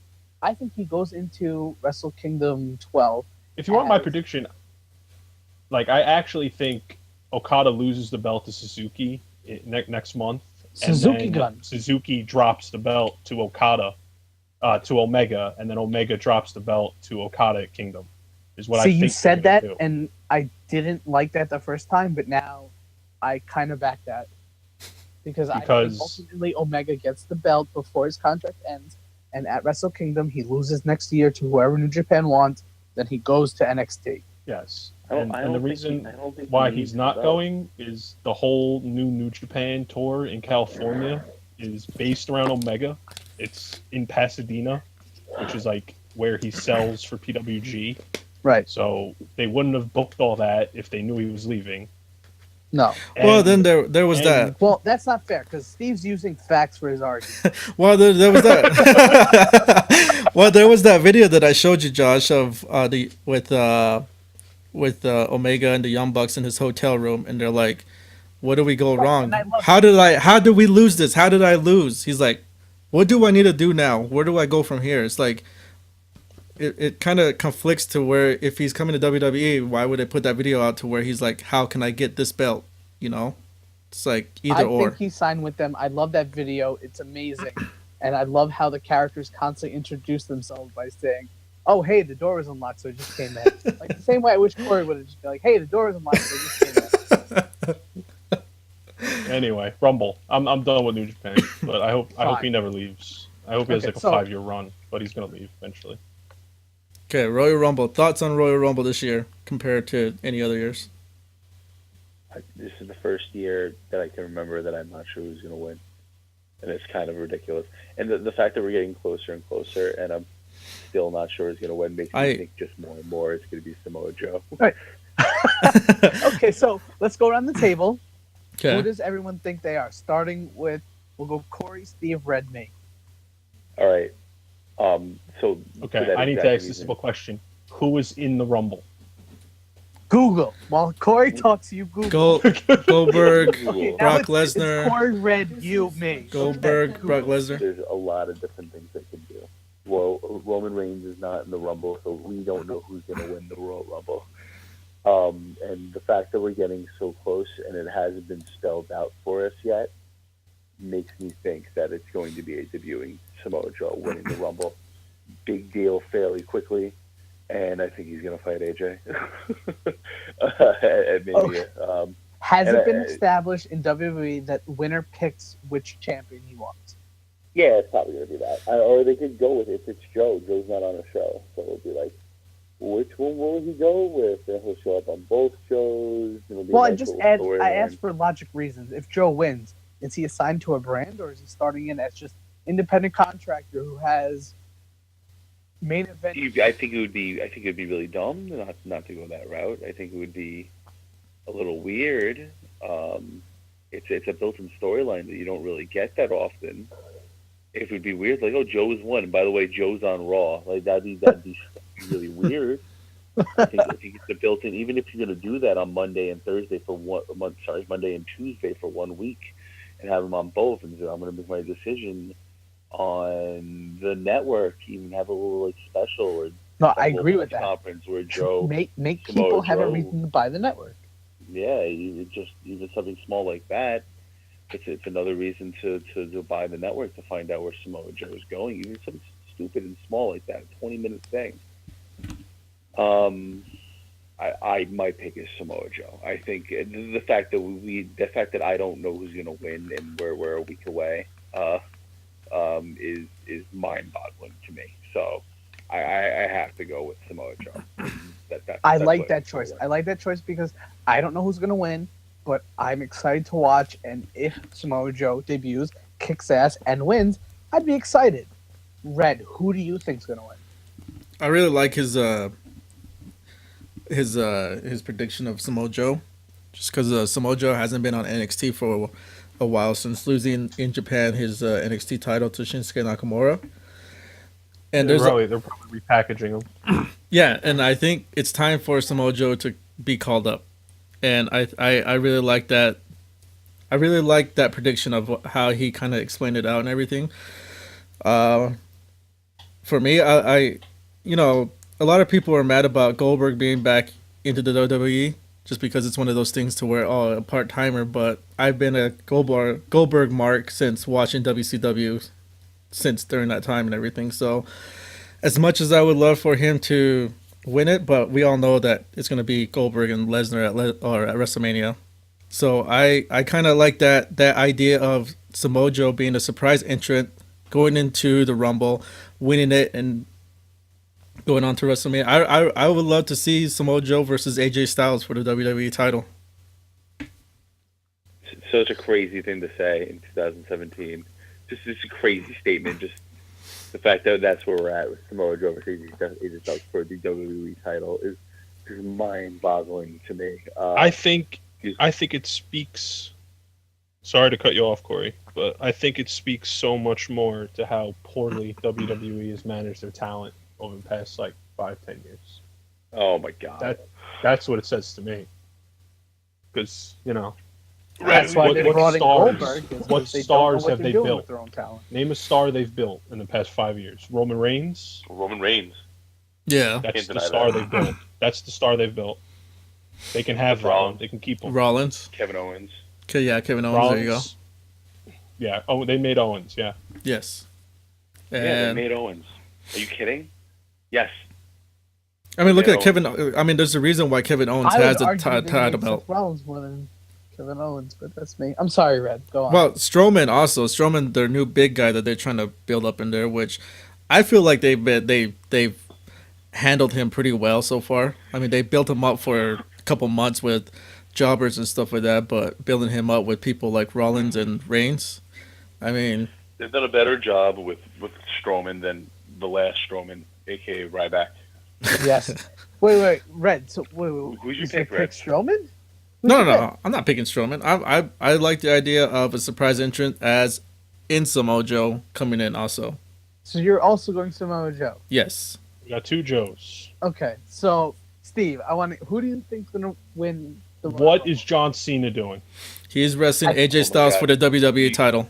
I think he goes into Wrestle Kingdom 12.
If you want my
as-
prediction, like I actually think Okada loses the belt to Suzuki next month.
Suzuki
and then
gun.
Suzuki drops the belt to Okada, to Omega, and then Omega drops the belt to Okada at Kingdom. Is what I
See,
think
you
they're
said
gonna
that,
do.
and I didn't like that the first time, but now I kind of back that. Because I think ultimately Omega gets the belt before his contract ends, and at Wrestle Kingdom he loses next year to whoever New Japan wants. Then he goes to NXT.
Yes,
I don't
and the
think
reason
I don't think
why
he
he's
needs
not
the belt.
going is the whole New Japan tour in California is based around Omega. It's in Pasadena, which is like where he sells for PWG.
Right?
So they wouldn't have booked all that if they knew he was leaving.
No.
well,
And-
then there was
and-
that.
Well, that's not fair because Steve's using facts for his argument.
Well, there was that. Well, there was that video that I showed you, Josh, of with Omega and the Young Bucks in his hotel room, and they're like, "What did we go wrong?
and I love
How did we lose this? How did I lose?" He's like, "What do I need to do now? Where do I go from here?" It's like it kind of conflicts to where if he's coming to WWE, why would they put that video out to where he's like, "How can I get this belt?" You know, it's like either
I
or.
think he signed with them. I love that video. It's amazing. And I love how the characters constantly introduce themselves by saying, "Oh, hey, the door was unlocked, so I just came in." Like the same way I wish Corey would have just been like, "Hey, the door was unlocked, so I just came in."
Anyway, Rumble. I'm done with New Japan, but I hope
Fine.
he never leaves. I hope he has
Okay,
like a
so-
5-year run, but he's gonna leave eventually.
Okay, Royal Rumble. Thoughts on Royal Rumble this year compared to any other years?
This is the first year that I can remember that I'm not sure who's going to win, and it's kind of ridiculous. And the fact that we're getting closer and closer, and I'm still not sure who's going to win, makes me think just more and more it's going to be Samoa Joe.
Okay, so let's go around the table. Who
Okay.
does everyone think they are? Starting with, we'll go Corey, Steve, Red, me.
All right. So for
Okay,
that
I need to
exact
ask this
reason-
simple question: who is in the Rumble?
Google. While Corey talks, you Google.
Goldberg,
Okay, now
Brock
it's
Lesnar,
Corey, Red, you, me.
Goldberg, Brock Lesnar.
There's a lot of different things they can do. Well, Roman Reigns is not in the Rumble, so we don't know who's going to win the Royal Rumble. And the fact that we're getting so close and it hasn't been spelled out for us yet makes me think that it's going to be a debuting Samoa Joe winning the Rumble. Big deal fairly quickly, and I think he's going to fight AJ. And maybe,
Okay. Has
And
it been
I-
established in WWE that winner picks which champion he wants?
yeah, it's probably going to be that. Or they could go with, if it's Joe, Joe's not on a show, so it'll be like, which one will he go with? And he'll show up on both shows. It'll be
Well,
a
I
nice
just
little
add.
storyline.
I asked for logic reasons. If Joe wins, is he assigned to a brand, or is he starting in as just independent contractor who has main event?
I think it would be really dumb not to go that route. I think it would be a little weird. It's a built-in storyline that you don't really get that often. It would be weird, like, oh, Joe's won. And by the way, Joe's on Raw. Like that'd be really weird. I think if you get the built-in, even if you're going to do that on Monday and Thursday for Monday and Tuesday for 1 week, and have them on both, and say, I'm going to make my decision on the network. Even have a little like special or
No, I agree with that.
conference where Joe.
Make
Samoa
people have a
Joe.
reason to buy the network.
Yeah, even something small like that. It's another reason to buy the network, to find out where Samoa Joe is going. Even something stupid and small like that, 20-minute thing. My pick is Samoa Joe. I think the fact that I don't know who's going to win and we're a week away is mind-boggling to me. So I have to go with Samoa Joe.
I
That's
like
what-
that choice. I like that choice because I don't know who's going to win, but I'm excited to watch. And if Samoa Joe debuts, kicks ass, and wins, I'd be excited. Red, who do you think's going to win?
I really like his prediction of Samoa Joe, just because Samoa Joe hasn't been on NXT for a while since losing in Japan his NXT title to Shinsuke Nakamura. And
they're probably repackaging him.
yeah, and I think it's time for Samoa Joe to be called up, and I really like that. I really like that prediction of how he kind of explained it out and everything. For me, I you know, a lot of people are mad about Goldberg being back into the WWE just because it's one of those things to where, oh, a part timer. But I've been a Goldberg mark since watching WCW since during that time and everything. So as much as I would love for him to win it, but we all know that it's going to be Goldberg and Lesnar at WrestleMania. So I kind of like that idea of Samoa Joe being a surprise entrant, going into the Rumble, winning it, and going on to WrestleMania. I would love to see Samoa Joe versus AJ Styles for the WWE title.
Such a crazy thing to say in 2017. Just a crazy statement. Just the fact that that's where we're at with Samoa Joe versus AJ Styles for the WWE title is mind-boggling to me.
I think it speaks. Sorry to cut you off, Corey, but I think it speaks so much more to how poorly WWE has managed their talent over the past 5-10 years.
Oh my God!
That's what it says to me. Because
That's why they brought in Goldberg.
What stars have they built?
With their own talent.
Name a star they've built in the past 5 years. Roman Reigns.
Yeah,
That's the star they've built. That's the star they've built. They can have that one. They can keep them.
Rollins.
Kevin Owens.
Okay, yeah, Kevin Owens.
Rollins,
There you go.
Yeah. Oh, they made Owens. Yeah.
Yes.
Yeah, they
And
made Owens. Are you kidding? Yes.
I mean, look
Yeah,
at Kevin. I mean, there's a reason why Kevin Owens
I would
has the
argue they
title
made
belt.
Seth Rollins more than Kevin Owens, but that's me. I'm sorry, Red. Go on.
Well, Strowman, their new big guy that they're trying to build up in there, which I feel like they've handled him pretty well so far. I mean, they built him up for a couple months with jobbers and stuff like that, but building him up with people like Rollins and Reigns, I mean,
They've done a better job with Strowman than the last Strowman, aka Ryback.
Yes. Wait, Red. So wait.
Who's your
is
pick,
your
Red?
Strowman? Who's
no,
your pick?
I'm not picking Strowman. I like the idea of a surprise entrant as in Samoa Joe coming in also.
So you're also going Samoa Joe.
Yes.
We got two Joes.
Okay. So Steve, who do you think's gonna win the
What
Rumble?
is John Cena doing?
He's wrestling
I-
AJ
my
Styles
God.
for the WWE title.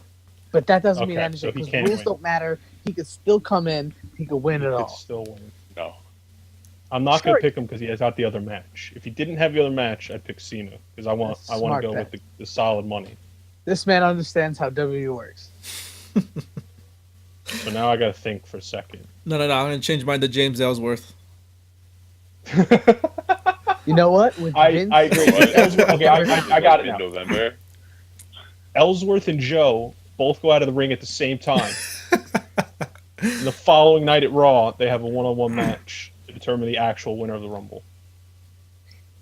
But that doesn't mean
Okay,
anything
so he
because
can't
rules
win.
don't matter. He could still come in. He could win
He
it
could
all.
still win.
No.
I'm not
Sure.
gonna pick him because he has out the other match. If he didn't have the other match, I'd pick Cena because I want
That's
to
smart
go
bet.
with the solid money.
This man understands how WWE works.
So now I got to think for a second.
No, I'm gonna change mine to James Ellsworth.
You know what? With
I
Vince,
agree. Ellsworth, okay, I got it
In
now.
November.
Ellsworth and Joe both go out of the ring at the same time. And the following night at Raw, they have a one-on-one match to determine the actual winner of the Rumble.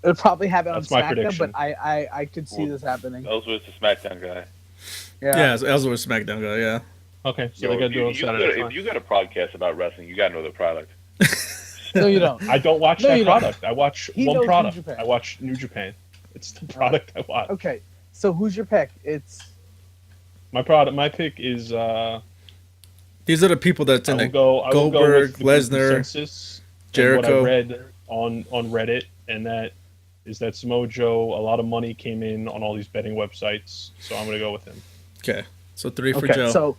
it'll probably happen on
That's my
SmackDown,
prediction.
but I could see
Well,
this happening.
Ellsworth's the SmackDown guy.
Yeah, it's Ellsworth SmackDown guy. Yeah.
Okay, so
Yo,
they got to do it on
if
Saturday.
if you got a podcast about wrestling, you got to know the product.
No, you don't.
I don't watch
No,
that
you don't.
product. I watch
He
one
knows New
product.
Japan.
I watch New Japan. It's the product I watch.
Okay, so who's your pick? It's
My pick is
These are the people that's
I
in
will
it.
go
Goldberg,
with the
Lesnar,
consensus and
Jericho.
what I read on Reddit, and that is that Samoa Joe, a lot of money came in on all these betting websites, so I'm going to go with him.
Okay, so 3 for
okay.
Joe.
So,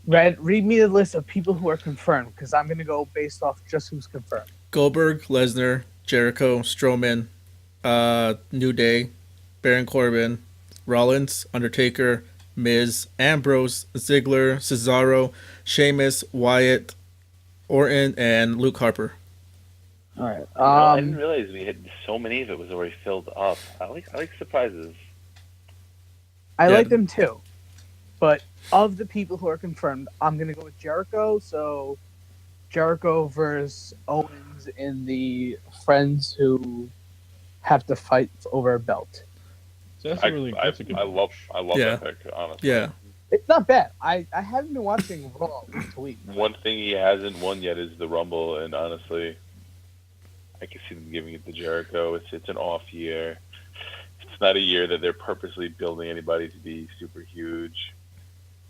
Red, read me the list of people who are confirmed because I'm going to go based off just who's confirmed.
Goldberg, Lesnar, Jericho, Strowman, New Day, Baron Corbin, Rollins, Undertaker, Miz, Ambrose, Ziggler, Cesaro, Sheamus, Wyatt, Orton, and Luke Harper.
All right.
I didn't realize we had so many of it was already filled up. I like surprises.
I
Yeah.
like them too, but of the people who are confirmed, I'm gonna go with Jericho. So Jericho versus Owens in the Friends who have to fight over a belt.
So that's a good
I love
Yeah.
that pick, honestly.
Yeah.
It's not bad. I haven't been watching Raw week to week.
One thing he hasn't won yet is the Rumble, and honestly, I can see them giving it to Jericho. It's an off year. It's not a year that they're purposely building anybody to be super huge.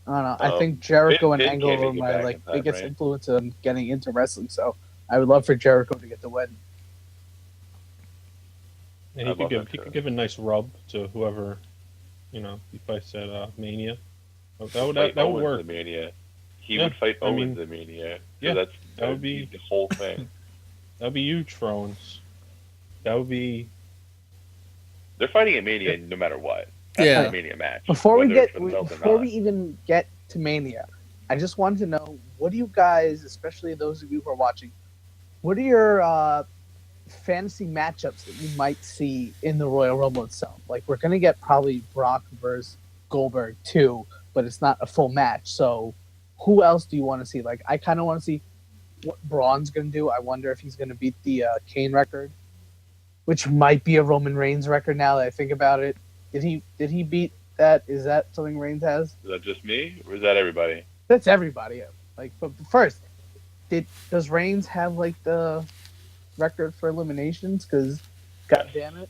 I don't know. I think Jericho and
Finn
Angle
can't
were
make it
my
back
like
in time,
biggest
right?
influence on getting into wrestling. So I would love for Jericho to get the win.
And
I
he
love that
could
too.
give a nice rub to whoever, he fights at Mania. That would
Fight Owens
work.
at Mania. He
Yeah,
would fight
I
Owens
mean,
at Mania. So
yeah,
that
that would
would
be-
the whole thing.
That would be huge for Owens. That would be.
They're fighting at Mania no matter what. That's
Yeah.
a Mania match.
Before we
whether
get
it's for the belt or
before
not.
we even get to Mania, I just wanted to know, what do you guys, especially those of you who are watching, what are your fantasy matchups that you might see in the Royal Rumble itself? Like, we're gonna get probably Brock versus Goldberg too, but it's not a full match. So who else do you want to see? Like, I kind of want to see what Braun's gonna do. I wonder if he's gonna beat the Kane record, which might be a Roman Reigns record now that I think about it. Did he beat that? Is that something Reigns has?
Is that just me, or is that everybody?
That's everybody. Like, but first, does Reigns have like the record for eliminations? Because, god damn it,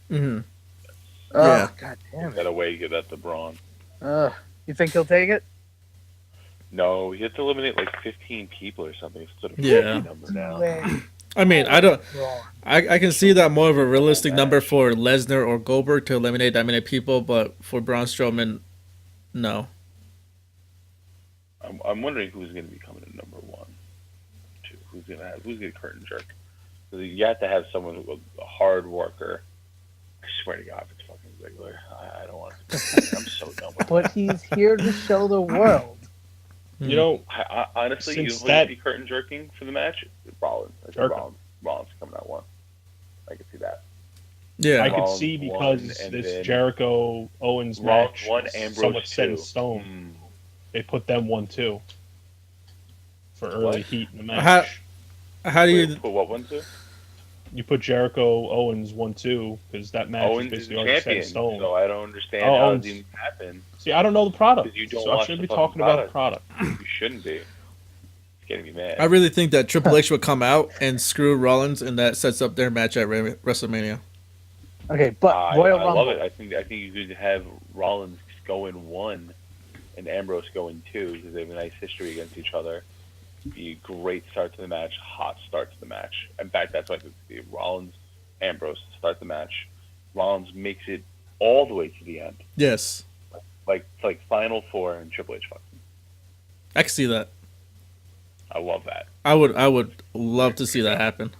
Mm-hmm.
oh,
Yeah.
god damn
Got
it.
a way to get that to Braun.
You think he'll take it?
No, he has to eliminate like 15 people or something. It's sort of
Yeah.
number now.
Way.
I mean, I don't.
Wrong.
I can see that more of a realistic number for Lesnar or Goldberg to eliminate that many people, but for Braun Strowman, no.
I'm wondering who's going to be coming in number one, two. Who's going to curtain jerk? 'Cause you have to have someone who's a hard worker. I swear to God, if it's fucking Ziggler, I don't want to. I'm so done with it.
But he's here to show the world.
You know,
I honestly, you
Since
know
that-
who'd be curtain jerking for the match? Rollins. I think
Jericho.
Rollins coming out one. I can see that.
Yeah.
I could
Rollins
see
won,
because
and
this
then
Jericho Owens
Rollins
match
won,
is
Ambrose
somewhat set in
2.
stone. They put them 1-2 for early
What?
heat in the match.
How do you?
Put what one to?
You put Jericho Owens 1-2 because that match
Owens
is
is the
basically already set
champion,
in stone.
so I don't understand
Oh,
how
Owens.
it even happened.
See, I don't know the product,
Because you don't
so I
watch
shouldn't
the
be talking
fucking
about the product.
You shouldn't be. It's getting me mad.
I really think that Triple H would come out and screw Rollins, and that sets up their match at WrestleMania.
Okay, but
I
Royal Rumble.
love it. I think you could have Rollins go in one and Ambrose go in two because they have a nice history against each other. Be a great start to the match, hot start to the match. In fact, that's why I could see Rollins, Ambrose start the match. Rollins makes it all the way to the end,
Yes,
like Final Four and Triple H.
I can see that.
I love that.
I would love to see that happen.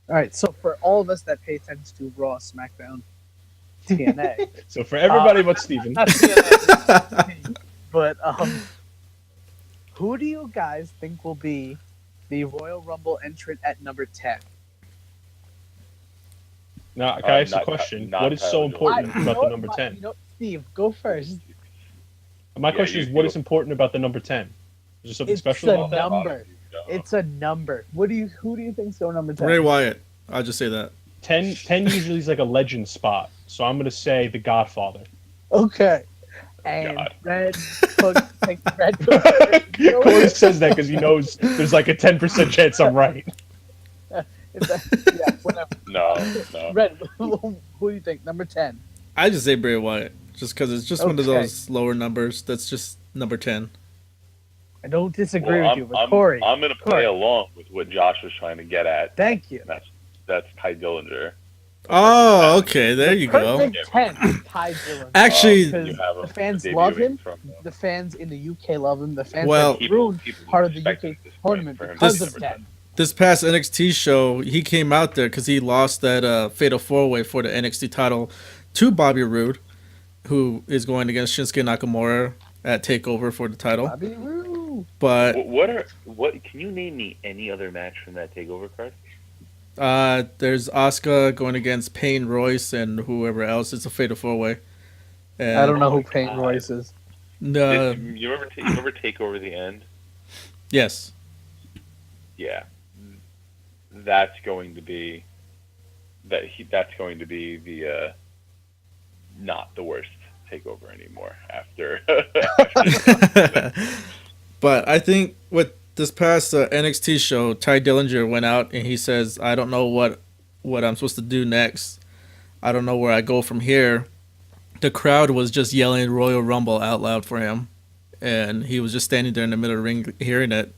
All right, so for all of us that pay attention to Raw, SmackDown, TNA,
So for everybody but Steven,
not TNA, but who do you guys think will be the Royal Rumble entrant at number 10?
now can I ask a
not-
question?
not
What is so
Tyler
important
Jordan.
about the number 10?
Steve, go first.
My
Yeah,
question is,
you
what
go.
is important about the number 10? Is there something
It's
special
a
about that?
number. It's a number. Who do you think's going number 10?
Bray Wyatt. I'll just say that.
10 usually is like a legend spot, so I'm going to say The Godfather.
Okay. And
God.
Red take Red
Corey says that because he knows there's like a 10% chance I'm right.
yeah, whatever.
No.
Red, who do you think? Number 10.
I just say Bray Wyatt, just because it's just one of
Okay.
those lower numbers. That's just number 10.
I don't disagree
Well,
with you, but Corey,
I'm going to play along with what Josh was trying to get at.
thank you.
That's Ty Dillinger.
Oh, okay. There you go.
Perfect 10. Ty Dillinger.
Actually,
Because
You have him
the fans
debuting
love him.
from,
The fans in the UK love him. The fans
Well-
have ruined part of the
respect
UK
him at this point
tournament
for him to
because
be
of
number
10.
this past NXT show, he came out there because he lost that Fatal 4-Way for the NXT title to Bobby Roode, who is going against Shinsuke Nakamura at TakeOver for the title.
Bobby Roode.
But
What can you name me any other match from that takeover card?
there's Asuka going against Payne Royce and whoever else. It's a Fatal 4-Way. And
I don't know who
my
Payne
God.
Royce is.
No,
You remember take over the end?
yes.
Yeah, that's going to be that's going to be the not the worst takeover anymore after.
But I think with this past NXT show, Ty Dillinger went out and he says, "I don't know what I'm supposed to do next. I don't know where I go from here." The crowd was just yelling Royal Rumble out loud for him, and he was just standing there in the middle of the ring hearing it.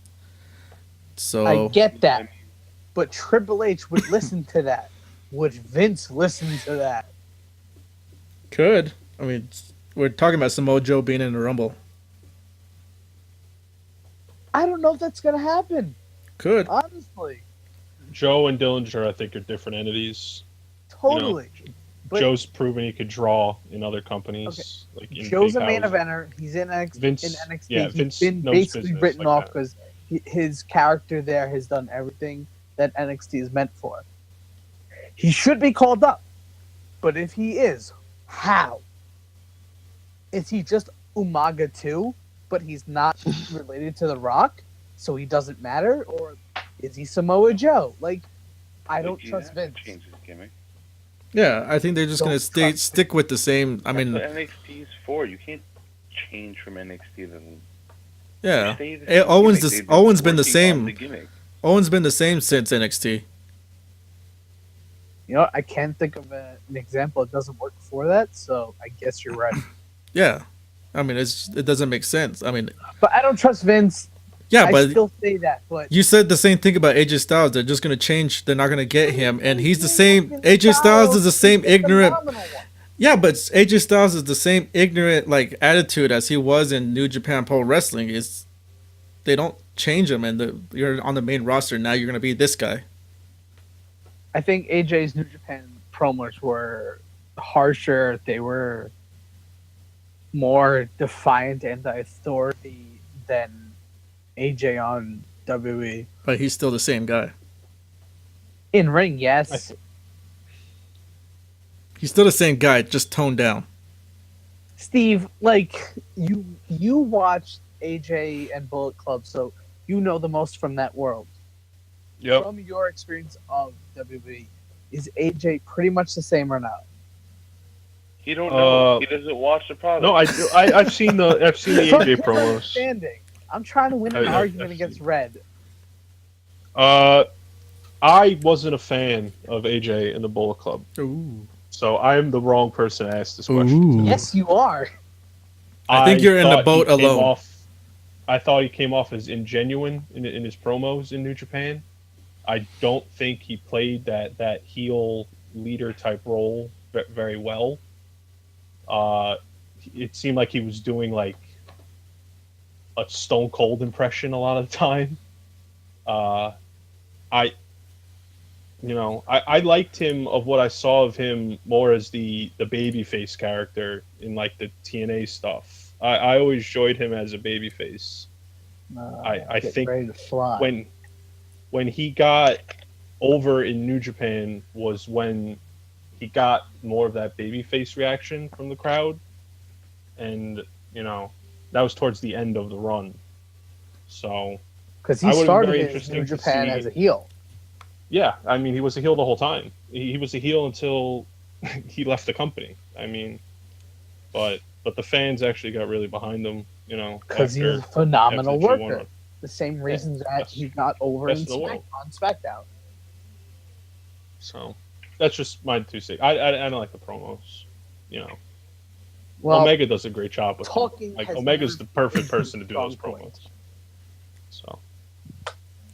So
I get that, but Triple H would listen to that. Would Vince listen to that?
could. I mean, we're talking about Samoa Joe being in the Rumble.
I don't know if that's gonna happen.
Could.
Honestly,
Joe and Dillinger, I think, are different entities.
totally. But
Joe's proven he could draw in other companies. Like in
Joe's
big
a main
houses.
eventer. He's in NXT.
Vince-
in NXT.
yeah,
He's
Vince
been
knows
basically
business
written
like
off
that.
because his character there has done everything that NXT is meant for. He should be called up, but if he is, how? Is he just Umaga too, but he's not related to The Rock, so he doesn't matter, or is he Samoa Joe? Like, I don't
You
trust
have to
Vince.
change his gimmick.
Yeah, I think they're just
Don't
gonna stick with the same. I mean,
That's what NXT is for. You can't change from NXT to
yeah.
stay the same
Owen's
gimmick.
the,
They've been
Owen's been the
working on
same.
the gimmick.
Owen's been the same since NXT.
You know, I can't think of an example that doesn't work for that, so I guess you're right.
Yeah, I mean it doesn't make sense. I mean,
But I don't trust Vince.
yeah,
I
but
still say that, but
you said the same thing about AJ Styles. They're just gonna change. They're not gonna get him, and he's the same. AJ Styles is the same ignorant. Yeah, but AJ Styles is the same ignorant like attitude as he was in New Japan Pro Wrestling. Is they don't change him, and you're on the main roster now. You're gonna be this guy.
I think AJ's New Japan promos were harsher. They were more defiant anti-authority than AJ on WWE.
But he's still the same guy.
In ring, yes.
He's still the same guy, just toned down.
Steve, like you watched AJ and Bullet Club, so you know the most from that world.
Yep.
From your experience of WWE, is AJ pretty much the same or not?
He don't know. He doesn't watch the product.
No, I've seen the
From
AJ
your
promos.
understanding, I'm trying to win an argument against Red.
I wasn't a fan of AJ and the Bullet Club,
Ooh.
so I'm the wrong person to ask this question.
Ooh.
Yes, you are.
I think you're in the
thought
boat
he came
alone.
I thought he came off as ingenuine in his promos in New Japan. I don't think he played that heel leader type role very well. It seemed like he was doing like a Stone Cold impression a lot of the time. I liked him of what I saw of him more as the babyface character in like the TNA stuff. I always enjoyed him as a babyface. I
Get
think
ready to fly.
when he got over in New Japan was when he got more of that babyface reaction from the crowd, and that was towards the end of the run. So
Because
I
he
would've been
started
very
in
interesting
New
to
Japan
see-
as a heel.
yeah, I mean he was a heel the whole time. He was a heel until he left the company. I mean, but the fans actually got really behind him.
Because he's a
after
phenomenal
the G1
worker.
run.
The same reasons that
best-
he got over
best
in
of the world.
on SmackDown.
So that's just my 2 cents. I don't like the promos.
Well,
Omega does a great job with them.
talking
Like
has
Omega's
never
the perfect
been
person to do those
strong point.
promos. So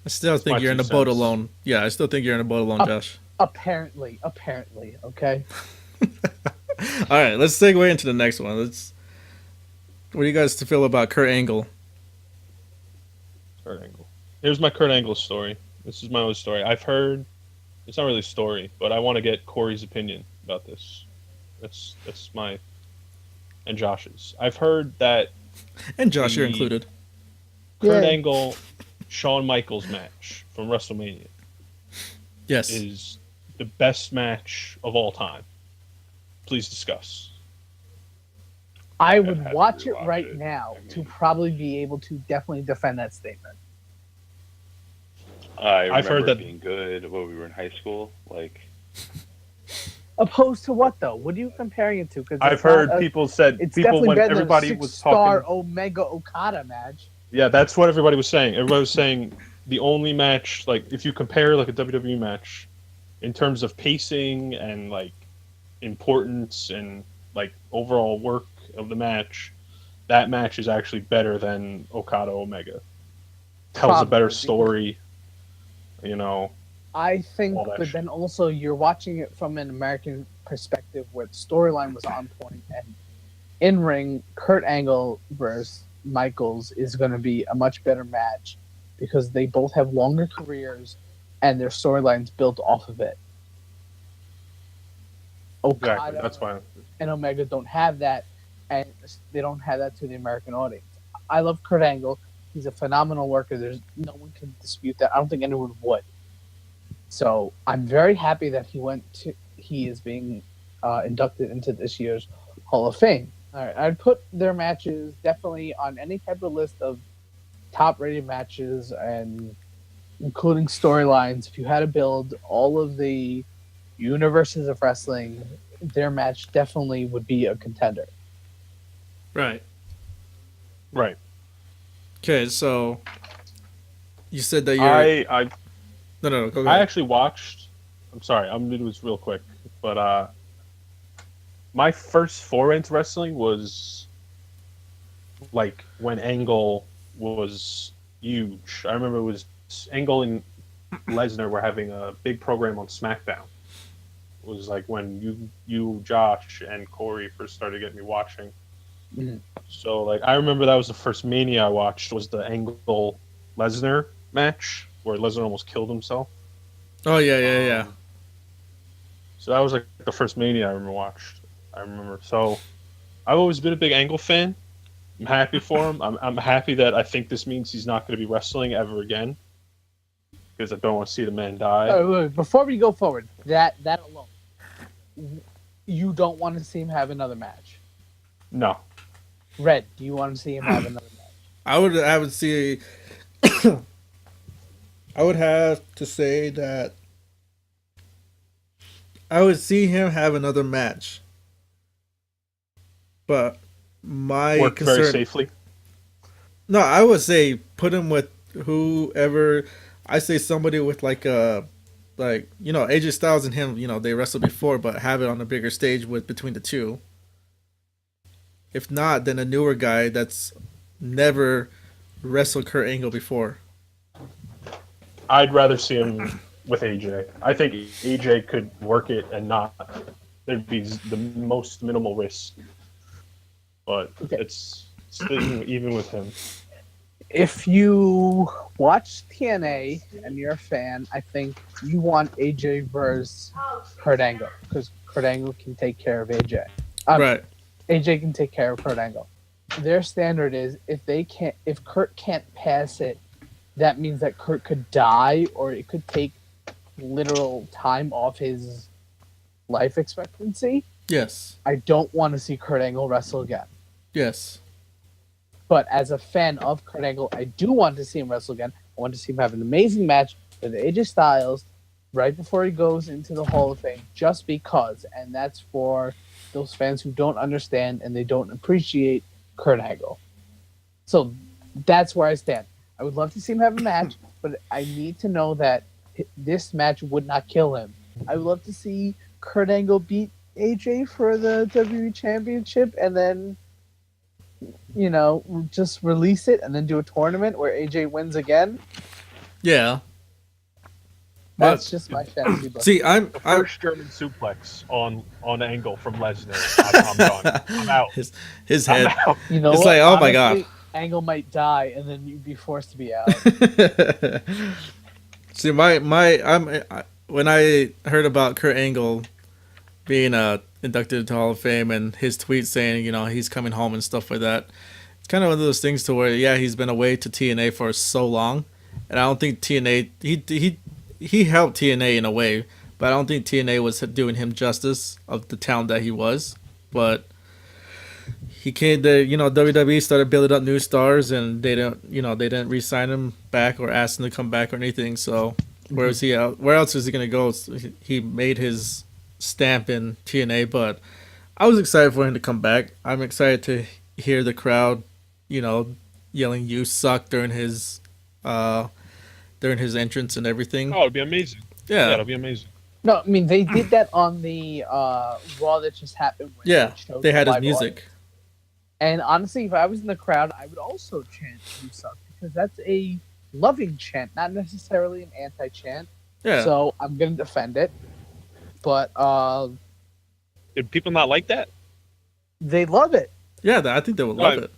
I still
That's
think
my
you're in the
2
boat
cents.
alone. Yeah, I still think you're in the boat alone, Josh.
apparently, okay.
All right, let's segue into the next one. What do you guys feel about Kurt Angle?
Kurt Angle. Here's my Kurt Angle story. This is my own story. I've heard. It's not really a story, but I want to get Corey's opinion about this. That's my and Josh's. I've heard that
And Josh, you're
The-
included.
Kurt
Yeah.
Angle, Shawn Michaels match from WrestleMania
Yes.
is the best match of all time. Please discuss.
I would
I'd
watch it
rewatch
right
it.
now
I
to
mean,
probably be able to definitely defend that statement.
I
I've heard
remember it
that.
being good when we were in high school. Like,
Opposed to what though? What are you comparing it to? Because
I've
it's not
heard
a.
people said
It's
people
definitely
when
better than a
everybody was talking.
six-star Omega Okada match.
Yeah, that's what everybody was saying. Everybody was saying the only match, like if you compare like a WWE match in terms of pacing and like importance and like overall work of the match, that match is actually better than Okada Omega. Tells a better
Probably, because
story, you know,
I think,
all that
but
shit.
then also you're watching it from an American perspective where the storyline was on point and in ring, Kurt Angle versus Michaels is going to be a much better match because they both have longer careers and their storylines built off of it.
Exactly.
Okada
That's why.
and Omega don't have that, and they don't have that to the American audience. I love Kurt Angle. He's a phenomenal worker. There's no one can dispute that. I don't think anyone would. So I'm very happy that he is being inducted into this year's Hall of Fame. All right, I'd put their matches definitely on any type of list of top-rated matches, and including storylines. If you had to build all of the universes of wrestling, their match definitely would be a contender.
Right.
Right.
Okay, so you said that you're.
I
No, go
I
ahead.
actually watched. I'm sorry, I'm gonna do this real quick, but my first foray into wrestling was like when Angle was huge. I remember it was Angle and Lesnar were having a big program on SmackDown. It was like when you, Josh, and Corey first started getting me watching.
Mhm.
So like I remember that was the first Mania I watched was the Angle Lesnar match where Lesnar almost killed himself.
Oh yeah.
So that was like the first Mania I watched. I remember. So I've always been a big Angle fan. I'm happy for him. I'm happy that I think this means he's not going to be wrestling ever again because I don't want to see the man die.
Wait, before we go forward, that alone, you don't want to see him have another match.
No.
Red, do you want to see him have another match?
I would see. I would have to say that I would see him have another match, but my
Worked
concern.
very safely.
No, I would say put him with whoever. I say somebody with like AJ Styles and him. They wrestled before, but have it on a bigger stage with between the two. If not, then a newer guy that's never wrestled Kurt Angle before.
I'd rather see him with AJ. I think AJ could work it and not. There'd be the most minimal risk. But
Okay.
it's even with him.
If you watch TNA and you're a fan, I think you want AJ versus Kurt Angle because Kurt Angle can take care of AJ.
Right.
AJ can take care of Kurt Angle. Their standard is if Kurt can't pass it, that means that Kurt could die or it could take literal time off his life expectancy.
Yes.
I don't want to see Kurt Angle wrestle again.
Yes.
But as a fan of Kurt Angle, I do want to see him wrestle again. I want to see him have an amazing match with AJ Styles right before he goes into the Hall of Fame, just because. And that's for those fans who don't understand and they don't appreciate Kurt Angle. So that's where I stand. I would love to see him have a match, but I need to know that this match would not kill him. I would love to see Kurt Angle beat AJ for the WWE Championship and then, just release it and then do a tournament where AJ wins again.
Yeah.
That's just my fantasy book.
See, I'm
First German suplex on Angle from Lesnar. I'm done. I'm out.
his head.
I'm out.
You know
It's
what?
like, oh my God.
Angle might die and then you'd be forced to be out.
See, when I heard about Kurt Angle being inducted into Hall of Fame and his tweet saying he's coming home and stuff like that, it's kind of one of those things to where he's been away to TNA for so long, and I don't think TNA he helped TNA in a way, but I don't think TNA was doing him justice of the talent that he was. But he came. WWE started building up new stars, and they didn't re-sign him back or ask him to come back or anything. So where is he out? Where else is he gonna go? So he made his stamp in TNA, but I was excited for him to come back. I'm excited to hear the crowd, yelling "You suck" during his entrance and everything.
Oh, it'd be amazing.
Yeah,
it'll be amazing.
No, I mean they did that on the Raw that just happened. When
yeah.
showed
They had
the
his
live
music.
audience. And honestly, if I was in the crowd, I would also chant "You suck" because that's a loving chant, not necessarily an anti-chant.
Yeah.
So I'm gonna defend it, but
Did people not like that?
they love it.
Yeah, I think they would love
Right.
it.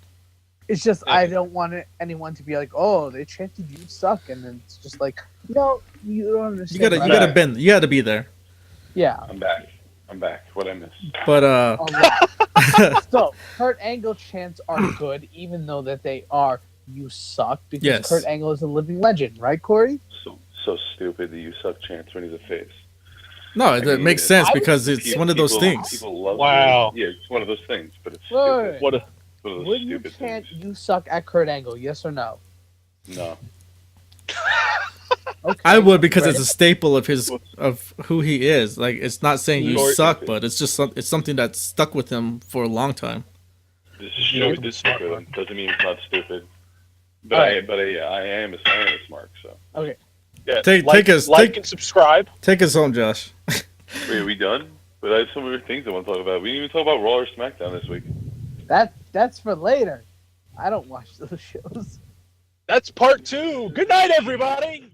It's just
Yeah.
I don't want anyone to be like, "Oh, they chanted you suck," and then it's just like, no, you don't understand.
You gotta bend. You gotta be there.
Yeah.
I'm back. What I missed?
But
All right. So Kurt Angle chants are good, even though that they are "you suck" because
Yes.
Kurt Angle is a living legend, right, Corey?
So stupid that you suck chance when he's a face.
no, it
mean,
makes sense
I-
because it's one of those things.
People love
Wow.
it. Yeah, it's one of those things, but it's
Wait.
stupid.
What a
It's one of those
Would you
stupid
chant
things.
"you suck" at Kurt Angle? Yes or no?
No.
Okay.
I would because
Right.
it's a staple of who he is. Like it's not saying you
Or-
suck, but it's just it's something that's stuck with him for a long time.
This
You know,
is
it's
stupid.
smart.
Doesn't mean it's not stupid. But
Alright.
I am a smart. So
Okay.
yeah.
Take us
and subscribe.
take us home, Josh.
wait, are we done? But I have some weird things I want to talk about. We didn't even talk about Raw or SmackDown this week.
That's for later. I don't watch those shows.
That's part 2. Good night, everybody.